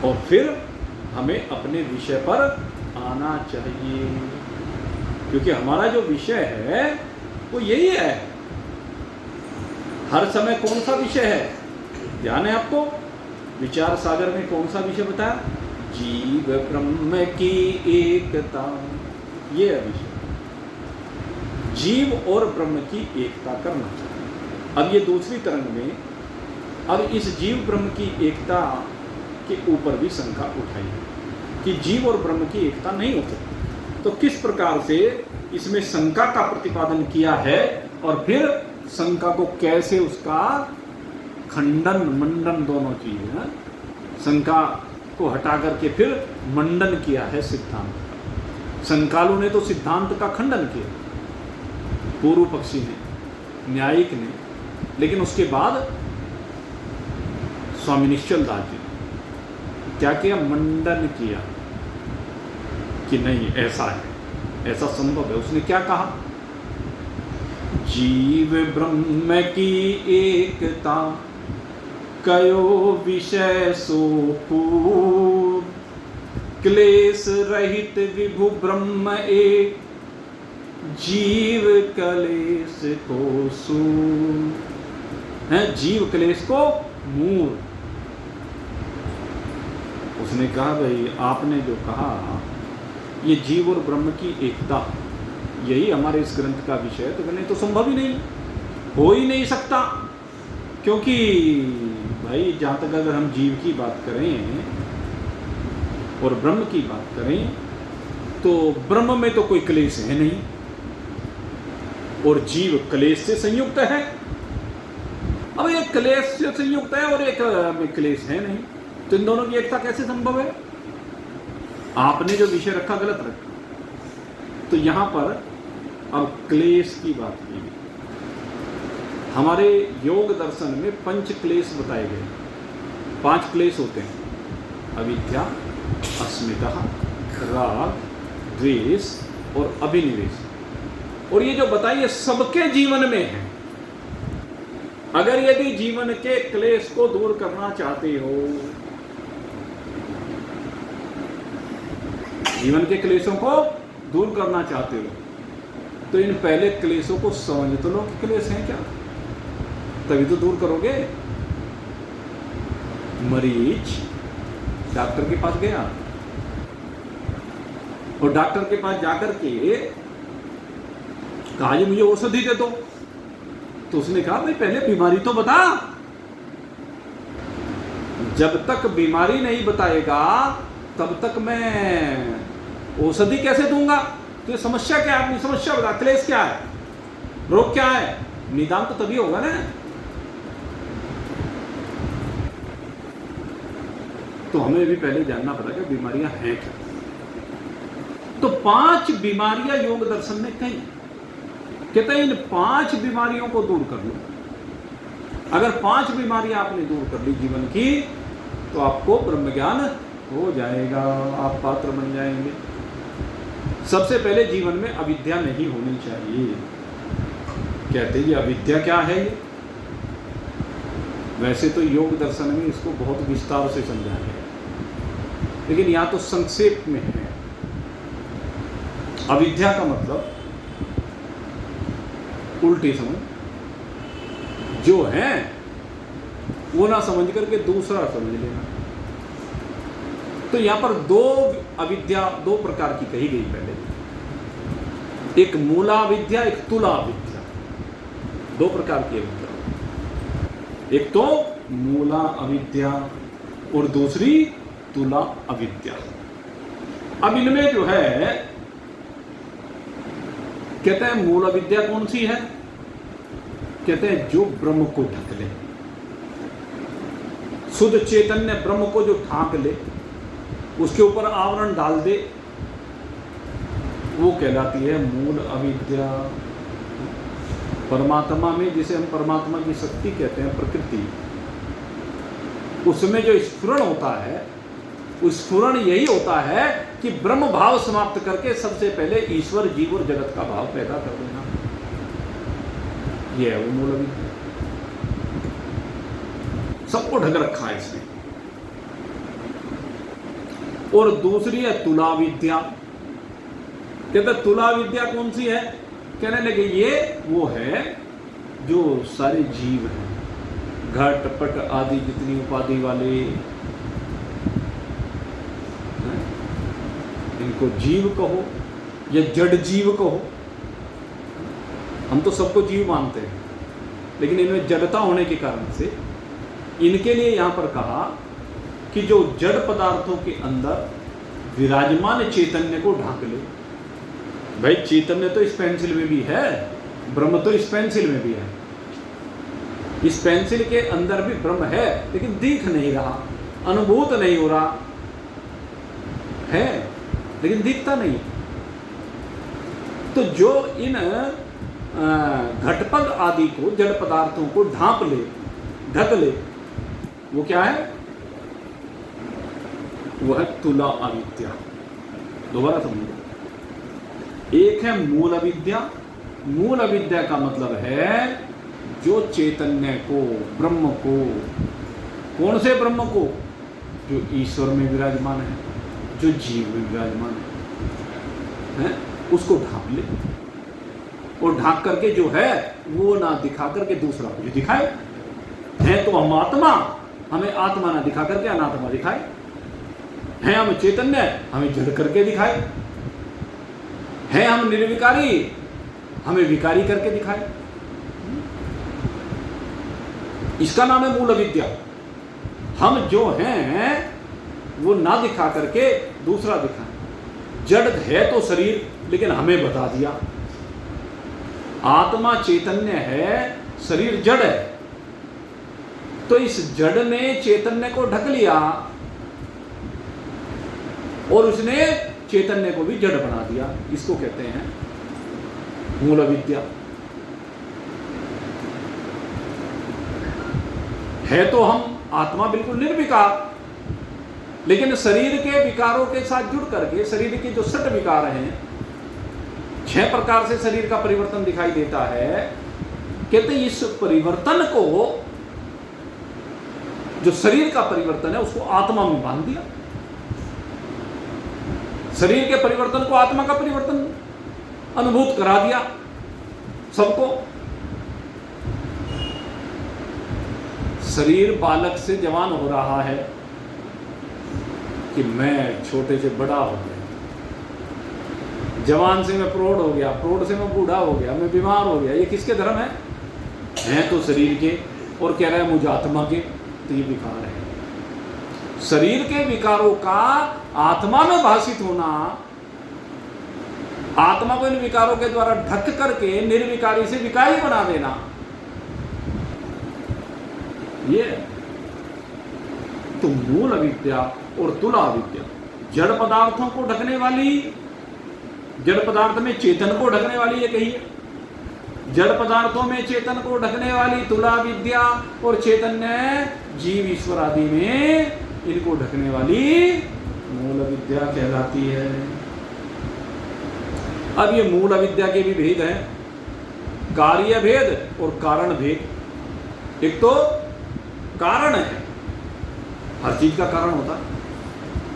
S1: और फिर हमें अपने विषय पर आना चाहिए, क्योंकि हमारा जो विषय है वो यही है। हर समय कौन सा विषय है? ध्यान है आपको? विचार सागर में कौन सा विषय बताया? जीव ब्रह्म की एकता, ये है विषय। जीव और ब्रह्म की एकता करना चाहिए। अब ये दूसरी तरंग में, अब इस जीव ब्रह्म की एकता के ऊपर भी शंका उठाई कि जीव और ब्रह्म की एकता नहीं हो सकती। तो किस प्रकार से इसमें शंका का प्रतिपादन किया है, और फिर शंका को कैसे उसका खंडन मंडन दोनों चीजें हैं, शंका को हटा करके फिर मंडन किया है सिद्धांत का। शंकालु ने तो सिद्धांत का खंडन किया, पूर्व पक्षी ने, न्यायिक ने, लेकिन उसके बाद स्वामी निश्चल दास जी क्या किया, मंडन किया कि नहीं ऐसा है, ऐसा संभव है। उसने क्या कहा, जीव ब्रह्म की एकता कयो विषय सो पूर, क्लेश रहित विभु ब्रह्म एक, जीव क्लेश को सूर है, जीव क्लेश को मूर। उसने कहा भाई आपने जो कहा ये जीव और ब्रह्म की एकता, यही हमारे इस ग्रंथ का विषय है, तो नहीं तो संभव ही नहीं, हो ही नहीं सकता। क्योंकि भाई जहाँ तक अगर हम जीव की बात करें और ब्रह्म की बात करें तो ब्रह्म में तो कोई क्लेश है नहीं और जीव क्लेश से संयुक्त है। अब एक क्लेश से संयुक्त है और एक में क्लेश है नहीं, तो इन दोनों की एकता कैसे संभव है? आपने जो विषय रखा गलत रखा। तो यहां पर अब क्लेश की बात की गई। हमारे योग दर्शन में पंच क्लेश बताए गए। 5 क्लेश होते हैं, अविद्या, अस्मिता, राग, द्वेष और अभिनिवेश। और ये जो बताइए सबके जीवन में है। अगर यदि जीवन के क्लेश को दूर करना चाहते हो, जीवन के क्लेशों को दूर करना चाहते हो, तो इन पहले क्लेशों को समझ तो लो कि क्लेश हैं क्या, तभी तो दूर करोगे। मरीज डॉक्टर के पास गया और डॉक्टर के पास जाकर के कहा जी मुझे औषधि दे दो, तो उसने कहा भाई पहले बीमारी तो बता। जब तक बीमारी नहीं बताएगा तब तक मैं औषधि कैसे दूंगा? तो ये समस्या क्या है, अपनी समस्या बता, क्लेश क्या है, रोग क्या है, निदान तो तभी होगा ना। तो हमें भी पहले जानना पड़ेगा बीमारियां हैं क्या। तो 5 बीमारियां योग दर्शन ने कही, कहते हैं इन 5 बीमारियों को दूर कर लो। अगर 5 बीमारियां आपने दूर कर ली जीवन की, तो आपको ब्रह्म ज्ञान हो जाएगा, आप पात्र बन जाएंगे। सबसे पहले जीवन में अविद्या नहीं होनी चाहिए। कहते हैं ये अविद्या क्या है? ये वैसे तो योग दर्शन में इसको बहुत विस्तार से समझाया है, लेकिन यहाँ तो संक्षेप में है। अविद्या का मतलब उल्टी समझ, जो है वो ना समझ करके दूसरा समझ लेना। तो यहां पर 2 अविद्या 2 प्रकार की कही गई पहले, एक मूला विद्या, एक तुला विद्या। 2 प्रकार की अविद्या, एक तो मूला अविद्या और दूसरी तुला अविद्या। अब इनमें जो है कहते हैं मूल अविद्या कौन सी है? कहते हैं जो ब्रह्म को ढक ले, शुद्ध चैतन्य ब्रह्म को जो ढांक ले, उसके ऊपर आवरण डाल दे, वो कहलाती है मूल अविद्या। परमात्मा में, जिसे हम परमात्मा की शक्ति कहते हैं, प्रकृति, उसमें जो स्फुरण होता है, उस स्फुरण यही होता है कि ब्रह्म भाव समाप्त करके सबसे पहले ईश्वर, जीव और जगत का भाव पैदा कर देना। यह है वो मूल अविद्या। सबको ढक रखा है इसने। और दूसरी है तुला विद्या। कहते तुला विद्या कौन सी है? कहने लगे ये वो है जो सारे जीव हैं, घट पट आदि जितनी उपाधि वाले, इनको जीव कहो या जड़ जीव कहो। हम तो सबको जीव मानते हैं, लेकिन इनमें जड़ता होने के कारण से इनके लिए यहां पर कहा कि जो जड़ पदार्थों के अंदर विराजमान चैतन्य को ढांक ले। भाई चैतन्य तो इस पेंसिल में भी है, ब्रह्म तो इस पेंसिल में भी है। इस पेंसिल के अंदर भी ब्रह्म है, लेकिन दिख नहीं रहा, अनुभूत नहीं हो रहा है, लेकिन दिखता नहीं। तो जो इन घटपट आदि को, जड़ पदार्थों को ढांप ले, ढक ले, वो क्या है? वो है तुला अविद्या। दोबारा समझो, एक है मूल अविद्या। मूल अविद्या का मतलब है जो चैतन्य को, ब्रह्म को, कौन से ब्रह्म को? जो ईश्वर में विराजमान है, जो जीव में विराजमान है, उसको ढांप ले, और ढांक करके जो है वो ना दिखा करके दूसरा कुछ दिखाए। है तो हम आत्मा, हमें आत्मा ना दिखा करके अनात्मा दिखाए। है हम चैतन्य, हमें जड़ करके दिखाए। है हम निर्विकारी, हमें विकारी करके दिखाए। इसका नाम है मूल अविद्या। हम जो हैं वो ना दिखा करके दूसरा दिखाए। जड़ है तो शरीर, लेकिन हमें बता दिया। आत्मा चैतन्य है, शरीर जड़ है, तो इस जड़ ने चैतन्य को ढक लिया और उसने चैतन्य को भी जड़ बना दिया। इसको कहते हैं मूल अविद्या। है तो हम आत्मा बिल्कुल निर्विकार, लेकिन शरीर के विकारों के साथ जुड़ करके, शरीर के जो 6 विकार हैं, 6 प्रकार से शरीर का परिवर्तन दिखाई देता है। कहते इस परिवर्तन को, जो शरीर का परिवर्तन है, उसको आत्मा में बांध दिया। शरीर के परिवर्तन को आत्मा का परिवर्तन अनुभूत करा दिया सबको। शरीर बालक से जवान हो रहा है कि मैं छोटे से बड़ा हो गया, जवान से मैं प्रौढ़ हो गया, प्रौढ़ से मैं बूढ़ा हो गया, मैं बीमार हो गया। ये किसके धर्म है? हैं तो शरीर के, और कह रहा है मुझे आत्मा के। तो ये विकार है। शरीर के विकारों का आत्मा में भाषित होना, आत्मा को इन विकारों के द्वारा ढक करके निर्विकारी से विकारी बना देना, ये तो मूल अविद्या और तुला अविद्या। जड़ पदार्थों को ढकने वाली, जड़ पदार्थ में चेतन को ढकने वाली, ये कहिए जड़ पदार्थों में चेतन को ढकने वाली तुला विद्या, और चैतन्य जीव ईश्वर आदि में इनको ढकने वाली मूल अविद्या कहलाती है। अब ये मूल अविद्या के भी भेद हैं, कार्य भेद और कारण भेद। एक तो कारण है, हर चीज का कारण होता है,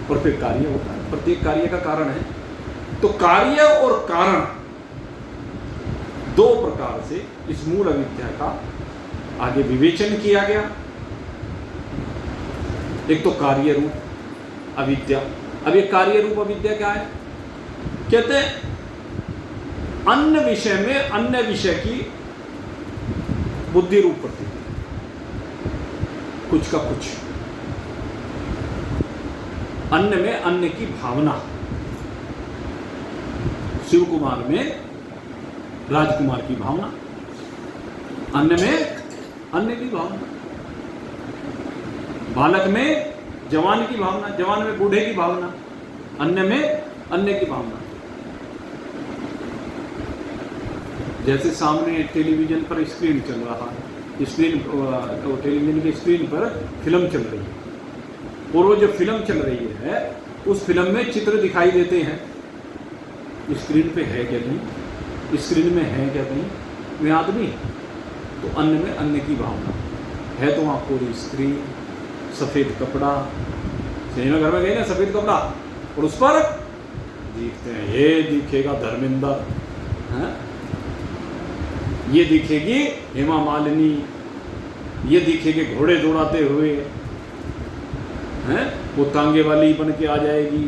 S1: और फिर कार्य होता है, प्रत्येक कार्य का कारण है। तो कार्य और कारण 2 प्रकार से इस मूल अविद्या का आगे विवेचन किया गया। एक तो कार्य रूप अविद्या। अब ये कार्य रूप अविद्या क्या है? कहते हैं अन्य विषय में अन्य विषय की बुद्धि रूप प्रतीति, कुछ का कुछ, अन्य में अन्य की भावना। शिव कुमार में राजकुमार की भावना, अन्य में अन्य की भावना, बालक में जवान की भावना, जवान में बूढ़े की भावना, अन्य में अन्य की भावना। जैसे सामने टेलीविजन पर स्क्रीन चल रहा है, टेलीविजन की स्क्रीन पर फिल्म चल रही है, और वो जो फिल्म चल रही है उस फिल्म में चित्र दिखाई देते हैं। स्क्रीन पे है क्या नहीं, स्क्रीन में है क्या नहीं, वे आदमी, तो अन्य में अन्य की भावना है। तो वहाँ पूरी स्क्रीन, सफ़ेद कपड़ा, सिनेमा घर में गए ना, सफ़ेद कपड़ा, और उस पर देखते हैं ये दिखेगा धर्मेंद्र, है, ये दिखेगी हेमा मालिनी, ये दिखेगी घोड़े दौड़ाते हुए, हैं, वो तांगे वाली बन के आ जाएगी।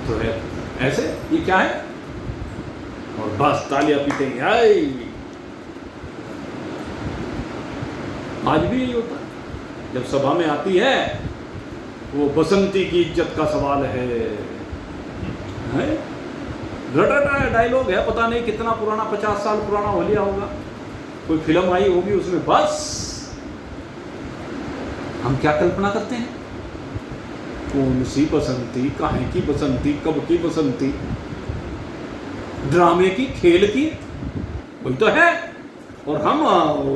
S1: तो है ऐसे, ये क्या है? और बस तालियां पीटेंगे। आज भी यही होता है, जब सभा में आती है वो बसंती की इज्जत का सवाल है, रटा डायलॉग है, पता नहीं कितना पुराना, 50 साल पुराना हो लिया होगा, कोई फिल्म आई होगी उसमें। बस हम क्या कल्पना करते हैं, कौन सी बसंती, काहे की बसंती, कब की बसंती, ड्रामे की, खेल की, वही तो है। और हम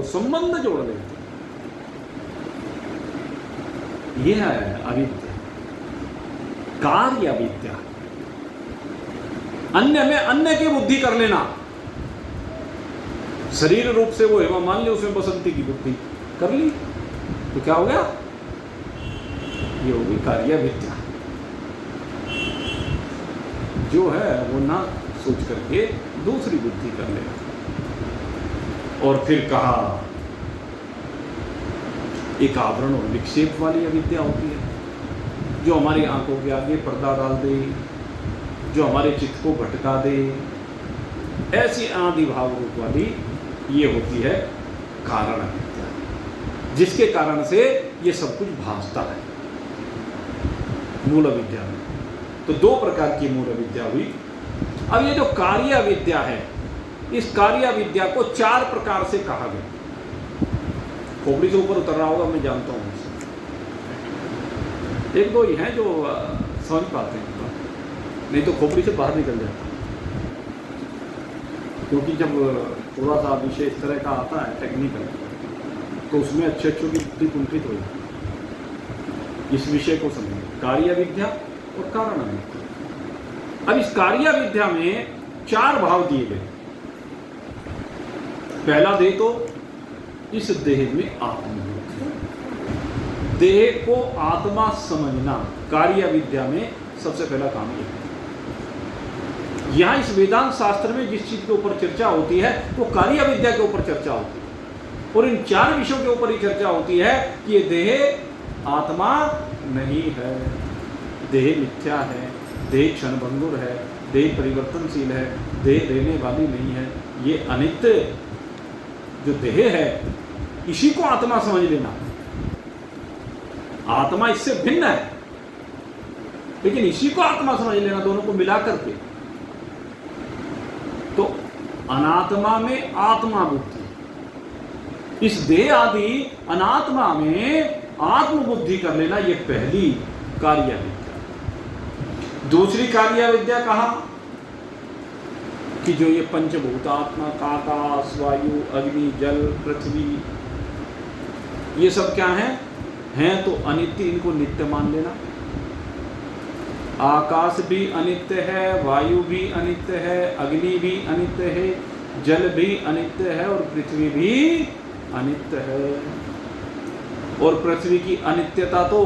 S1: संबंध जोड़ लेते हैं। यह है अविद्या, कार्य अविद्या। अन्य में अन्य की बुद्धि कर लेना। शरीर रूप से वो है, मान लो उसमें बसंती की बुद्धि कर ली तो क्या हो गया? ये होगी कार्य अविद्या। जो है वो ना सोच करके दूसरी बुद्धि कर लेना। और फिर कहा एक आवरण और विक्षेप वाली अविद्या होती है, जो हमारी आंखों के आगे पर्दा डाल दे, जो हमारे चित्त को भटका दे। ऐसी आदि भाव रूप वाली ये होती है कारण अविद्या, जिसके कारण से ये सब कुछ भासता है मूल अविद्या में। तो दो प्रकार की मूल अविद्या हुई। अब ये जो कार्य अविद्या है, इस कार्य अविद्या को चार प्रकार से कहा गया। खोपड़ी से ऊपर उतर रहा होगा, मैं जानता हूँ। एक दो ही हैं जो समझ पाते हैं, नहीं तो खोपड़ी से बाहर निकल जाता है। क्योंकि जब थोड़ा सा विषय इस तरह का आता है टेक्निकल, तो उसमें अच्छे अच्छों की बुद्धि कुंठित हो जाती है। इस विषय को समझें, कार्य विद्या और कारण अविद्या। अब इस कार्य विद्या में चार भाव दिए गए। पहला देह तो इस देह में आत्मबुद्धि, देह को आत्मा समझना कार्य विद्या में सबसे पहला काम यह है। यहां इस वेदांत शास्त्र में जिस चीज के ऊपर चर्चा होती है वो कार्य विद्या के ऊपर चर्चा होती है, और इन चार विषयों के ऊपर ही चर्चा होती है कि ये देह आत्मा नहीं है, देह मिथ्या है, देह क्षणभंगुर है, देह परिवर्तनशील है, देह रहने वाली नहीं है, ये अनित्य जो देह है इसी को आत्मा समझ लेना। आत्मा इससे भिन्न है, लेकिन इसी को आत्मा समझ लेना, दोनों को मिला करके। तो अनात्मा में आत्मा बुद्धि, इस देह आदि अनात्मा में आत्मबुद्धि कर लेना, यह पहली कार्य विद्या। दूसरी कार्य विद्या कहा कि जो ये पंचभूतात्मक आकाश, वायु, अग्नि, जल, पृथ्वी, ये सब क्या हैं तो अनित्य, इनको नित्य मान लेना। आकाश भी अनित्य है, वायु भी अनित्य है, अग्नि भी अनित्य है, जल भी अनित्य है और पृथ्वी भी अनित्य है। और पृथ्वी की अनित्यता तो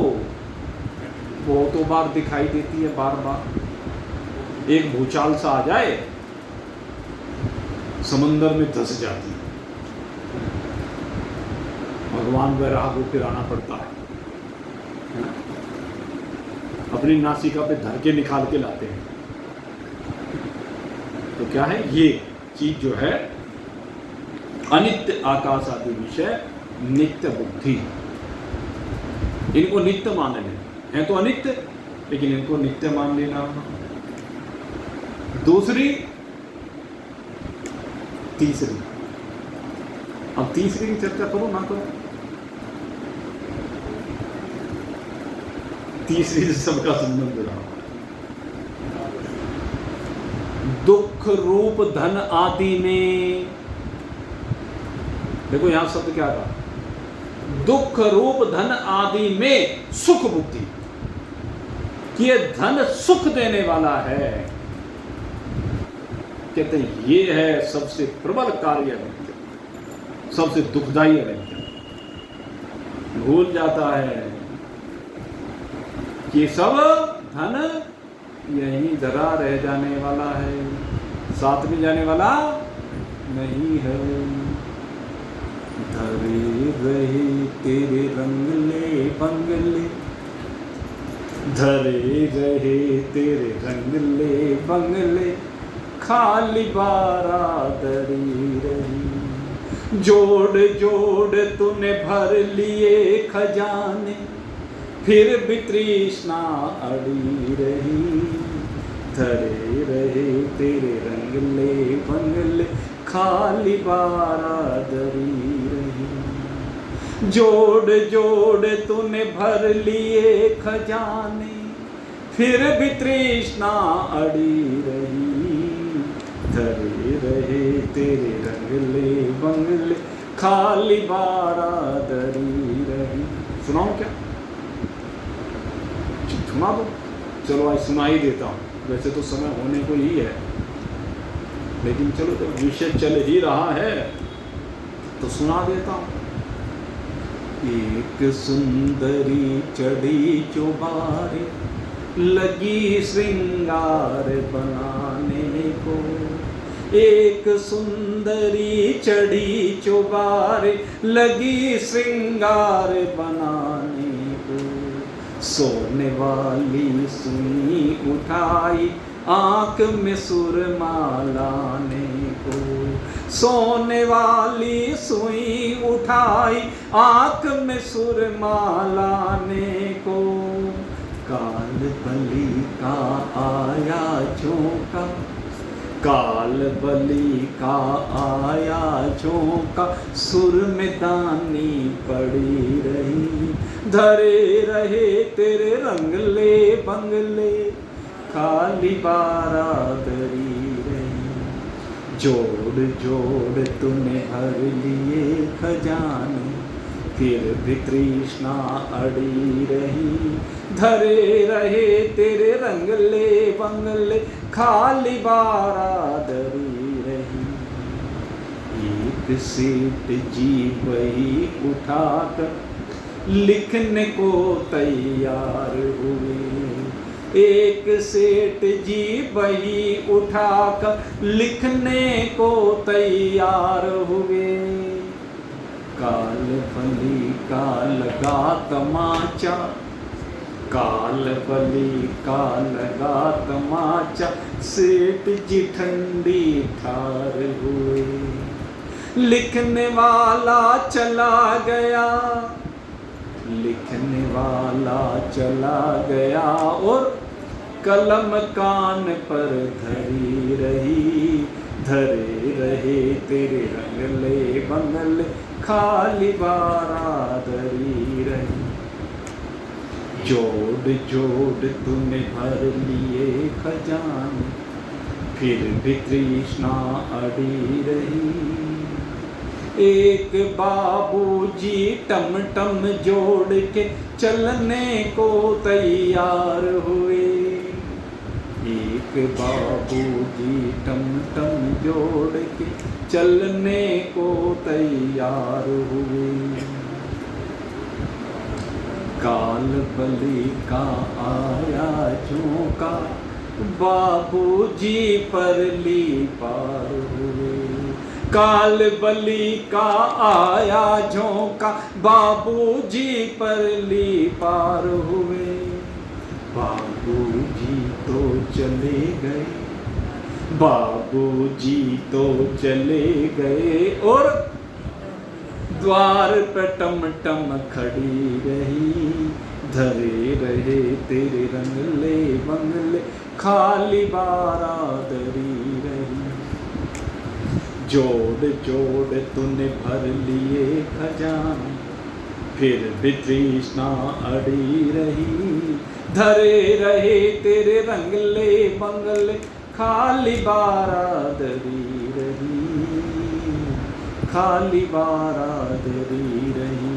S1: बहुतों बार दिखाई देती है, बार बार। एक भूचाल सा आ जाए, समंदर में धंस जाती है, भगवान वैराग को फिर आना पड़ता है, अपनी नासिका पे धर के निकाल के लाते हैं। तो क्या है ये चीज जो है अनित्य आकाश आदि विषय, नित्य बुद्धि, इनको नित्य मान लेना है। तो अनित्य, लेकिन इनको नित्य मान लेना। दूसरी, तीसरी, अब तीसरी की चर्चा करो ना करो, तीसरी से सबका संबंध रहा। दुख रूप धन आदि में, देखो यहां शब्द क्या था, दुख रूप धन आदि में सुख बुद्धि, कि ये धन सुख देने वाला है। कहते हैं ये है सबसे प्रबल कार्य अविद्या, सबसे दुखदायी अविद्या। भूल जाता है कि सब धन यहीं जरा रह जाने वाला है, साथ में जाने वाला नहीं है। धरे रहे तेरे रंगले बंगले, धरे रहे तेरे रंगले बंगले, खाली बारादरी रही। जोड़ जोड़ तूने भर लिए खजाने, फिर भी तृष्णा अड़ी रही। धरे रहे तेरे रंगले बंगले, खाली बारादरी रही। जोड़ जोड़ तूने भर लिए खजाने, फिर भी तृष्णा अड़ी रही। धरे रहे तेरे रंगले बंगले, खाली बारादरी रही। सुनाऊं क्या? सुना दो? चलो आज सुना ही देता हूँ। वैसे तो समय होने को ही है, लेकिन चलो जब विषय चल ही रहा है तो सुना देता हूँ। एक सुंदरी चढ़ी चौबारे, लगी श्रृंगार बनाने को। एक सुंदरी चढ़ी चौबारे, लगी श्रृंगार बनाने को। सोने वाली सुई उठाई, आंख में सुरमा लाने को। सोने वाली सुई उठाई, आंख में सुरमा लाने को। काल बलि का आया झोंका, काल बलि का आया झोंका, सुर में दानी पड़ी रही। धरे रहे तेरे रंगले बंगले, खाली बारादरी रही। जोड़ जोड़ तूने भर लिए खजाने, फिर भी तृष्णा अड़ी रही। धरे रहे तेरे रंगले बंगले, खाली बारादरी रही। एक सेठ जी वही उठाकर लिखने को तैयार हुए। एक सेठ जी वही उठाकर लिखने को तैयार हुए। काल बलि का लगा तमाचा, काल बलि का लगा तमाचा, सेठ जी ठंडी ठार हुए। लिखने वाला चला गया, लिखने वाला चला गया, और कलम कान पर धरी रही। धरे रहे तेरे रंगले बंगले, खाली बारादरी रही। जोड़ जोड़ तूने भर लिए खजाने, फिर भी तृष्णा अड़ी रही। एक बाबूजी टम टम जोड़ के चलने को तैयार हुए। एक बाबूजी टम टम जोड़ के चलने को तैयार हुए। काल बलि का आया झोंका, बाबूजी पर ली पार हुए। काल बलि का आया झोंका, बाबूजी पर ली पार हुए। बाबूजी तो चले गए, बाबूजी तो चले गए, और द्वार पे टम टम खड़ी रही। धरे रहे तेरे रंगले बंगले, खाली बारादरी रही। जोड़ जोड़ तूने भर लिए खजाने, फिर भी तृष्णा अड़ी रही। धरे रहे तेरे रंगले बंगले, खाली बारादरी रही। खाली बारादरी रही।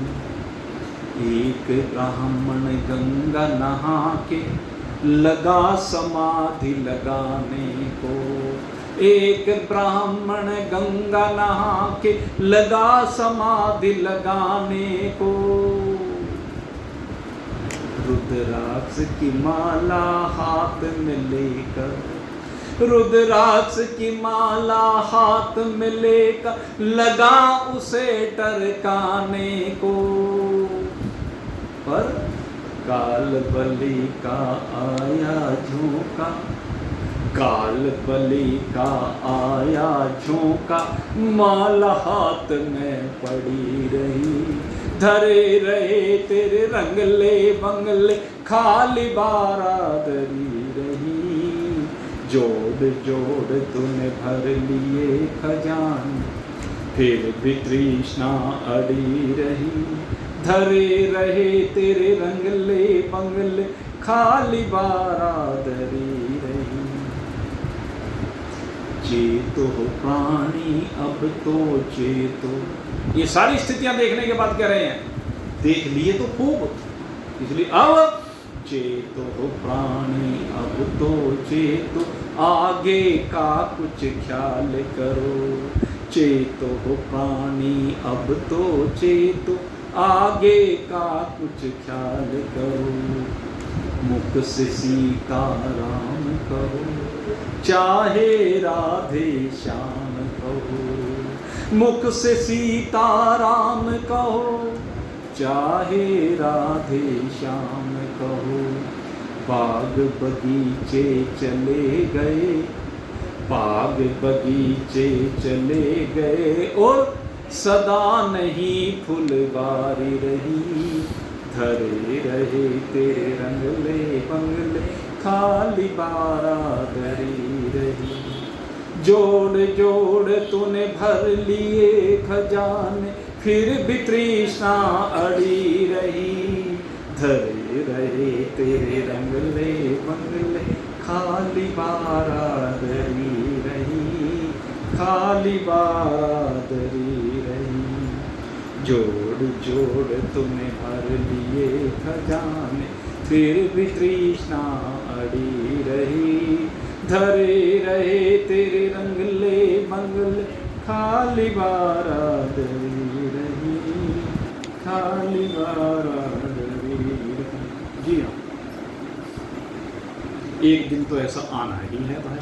S1: एक ब्राह्मण गंगा नहा के लगा समाधि लगाने को। एक ब्राह्मण गंगा नहा के लगा समाधि लगाने को। रुद्राक्ष की माला हाथ में लेकर, रुद्राक्ष की माला हाथ में लेकर लगा उसे टरकाने को। पर काल बलि का आया झोंका, काल बलि का आया झोंका, माला हाथ में पड़ी रही। धरे रहे तेरे रंगले बंगले, खाली बारादरी रही। जोड़ जोड़ तूने भर लिए खजाने, फिर भी तृष्णा अड़ी रही। धरे रहे तेरे रंगले बंगले, खाली बारादरी रही। चेतो प्राणी अब तो चेतो। ये सारी स्थितियां देखने के बाद कह रहे हैं, देख लिए तो खूब, इसलिए अब चेतो प्राणी अब तो चेतो, आगे का कुछ ख्याल करो। चेतो प्राणी अब तो चेतो, आगे का कुछ ख्याल करो। मुख से सीताराम कहो, चाहे राधे श्याम कहो। मुख से सीताराम कहो, चाहे राधे श्याम कहो। बाग बगीचे चले गए, बाग बगीचे चले गए, और सदा नहीं फुलवारी रही। धरे रहे तेरे रंगले बंगले, खाली बारादरी रही। जोड़ जोड़ तूने भर लिए खजाने, फिर भी तृष्णा अड़ी रही। धरे रहे तेरे रंगले बंगले, खाली बारादरी रही, खाली बारादरी रही। जोड़ जोड़ तूने भर लिए खजाने, फिर भी तृष्णा अड़ी रही। धरे रहे तेरे रंगले मंगले, खाली बारादरी रही, खाली बारादरी रही। जी हाँ, एक दिन तो ऐसा आना ही है भाई,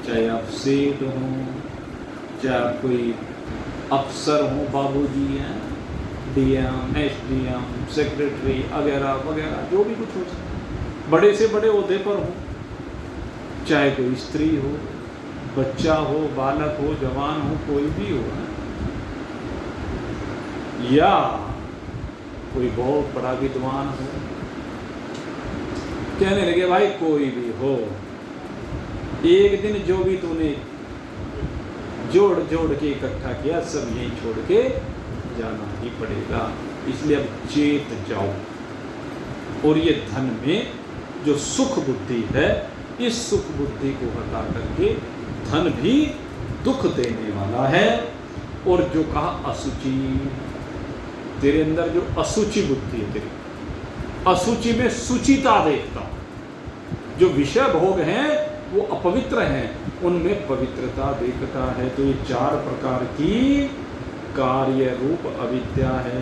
S1: चाहे आप सेठ हो, चाहे आप कोई अफसर हो, बाबूजी हैं, डीएम, एसडीएम, सेक्रेटरी वगैरह वगैरह, जो भी कुछ हो, बड़े से बड़े ओहदे पर हो, चाहे कोई स्त्री हो, बच्चा हो, बालक हो, जवान हो, कोई भी हो, या कोई बहुत बड़ा विद्वान हो, कहने लगे भाई कोई भी हो, एक दिन जो भी तूने जोड़ जोड़ के इकट्ठा किया, सब यहीं छोड़ के जाना ही पड़ेगा। इसलिए अब चेत जाओ। और ये धन में जो सुख बुद्धि है, इस सुख बुद्धि को हटा करके धन भी दुख देने वाला है। और जो कहा असुचि, तेरे अंदर जो असुचि बुद्धि है, तेरी असुचि में सुचिता देखता, जो विषय भोग हैं वो अपवित्र हैं, उनमें पवित्रता देखता है। तो ये 4 प्रकार की कार्य रूप अविद्या है।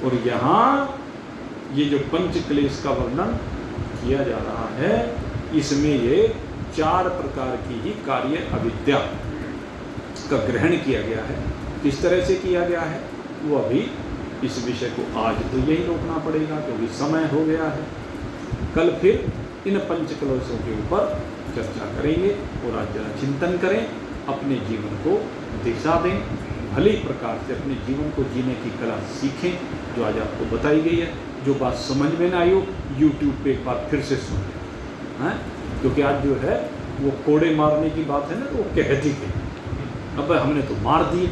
S1: और यहाँ ये जो पंच क्लेश का वर्णन किया जा रहा है, इसमें ये 4 प्रकार की ही कार्य अविद्या का ग्रहण किया गया है। किस तरह से किया गया है वो अभी इस विषय को आज तो यही रोकना पड़ेगा, क्योंकि समय हो गया है। कल फिर इन पंच क्लेशों के ऊपर चर्चा करेंगे। और आज जरा चिंतन करें, अपने जीवन को दिशा दें, भली प्रकार से अपने जीवन को जीने की कला सीखें, जो आज आपको बताई गई है। जो बात समझ में ना आई हो, YouTube पे एक बार फिर से सुनें, हैं? क्योंकि आज जो है वो कोड़े मारने की बात है ना, तो वो कहती थी, अब हमने तो मार दिए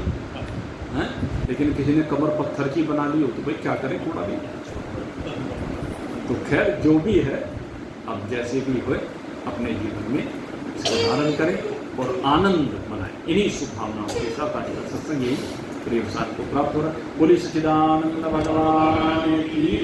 S1: हैं, लेकिन किसी ने कमर पत्थर की बना ली हो तो भाई क्या करें, कोड़ा भी। तो खैर जो भी है, अब जैसे भी हो अपने जीवन में इसका धारण करें और आनंद मनाएं। इन्हीं शुभकामनाओं के साथ आज का सत्संग यही प्रेम साथ को प्राप्त हो रहा है। बोलिए सच्चिदानंद भगवान की।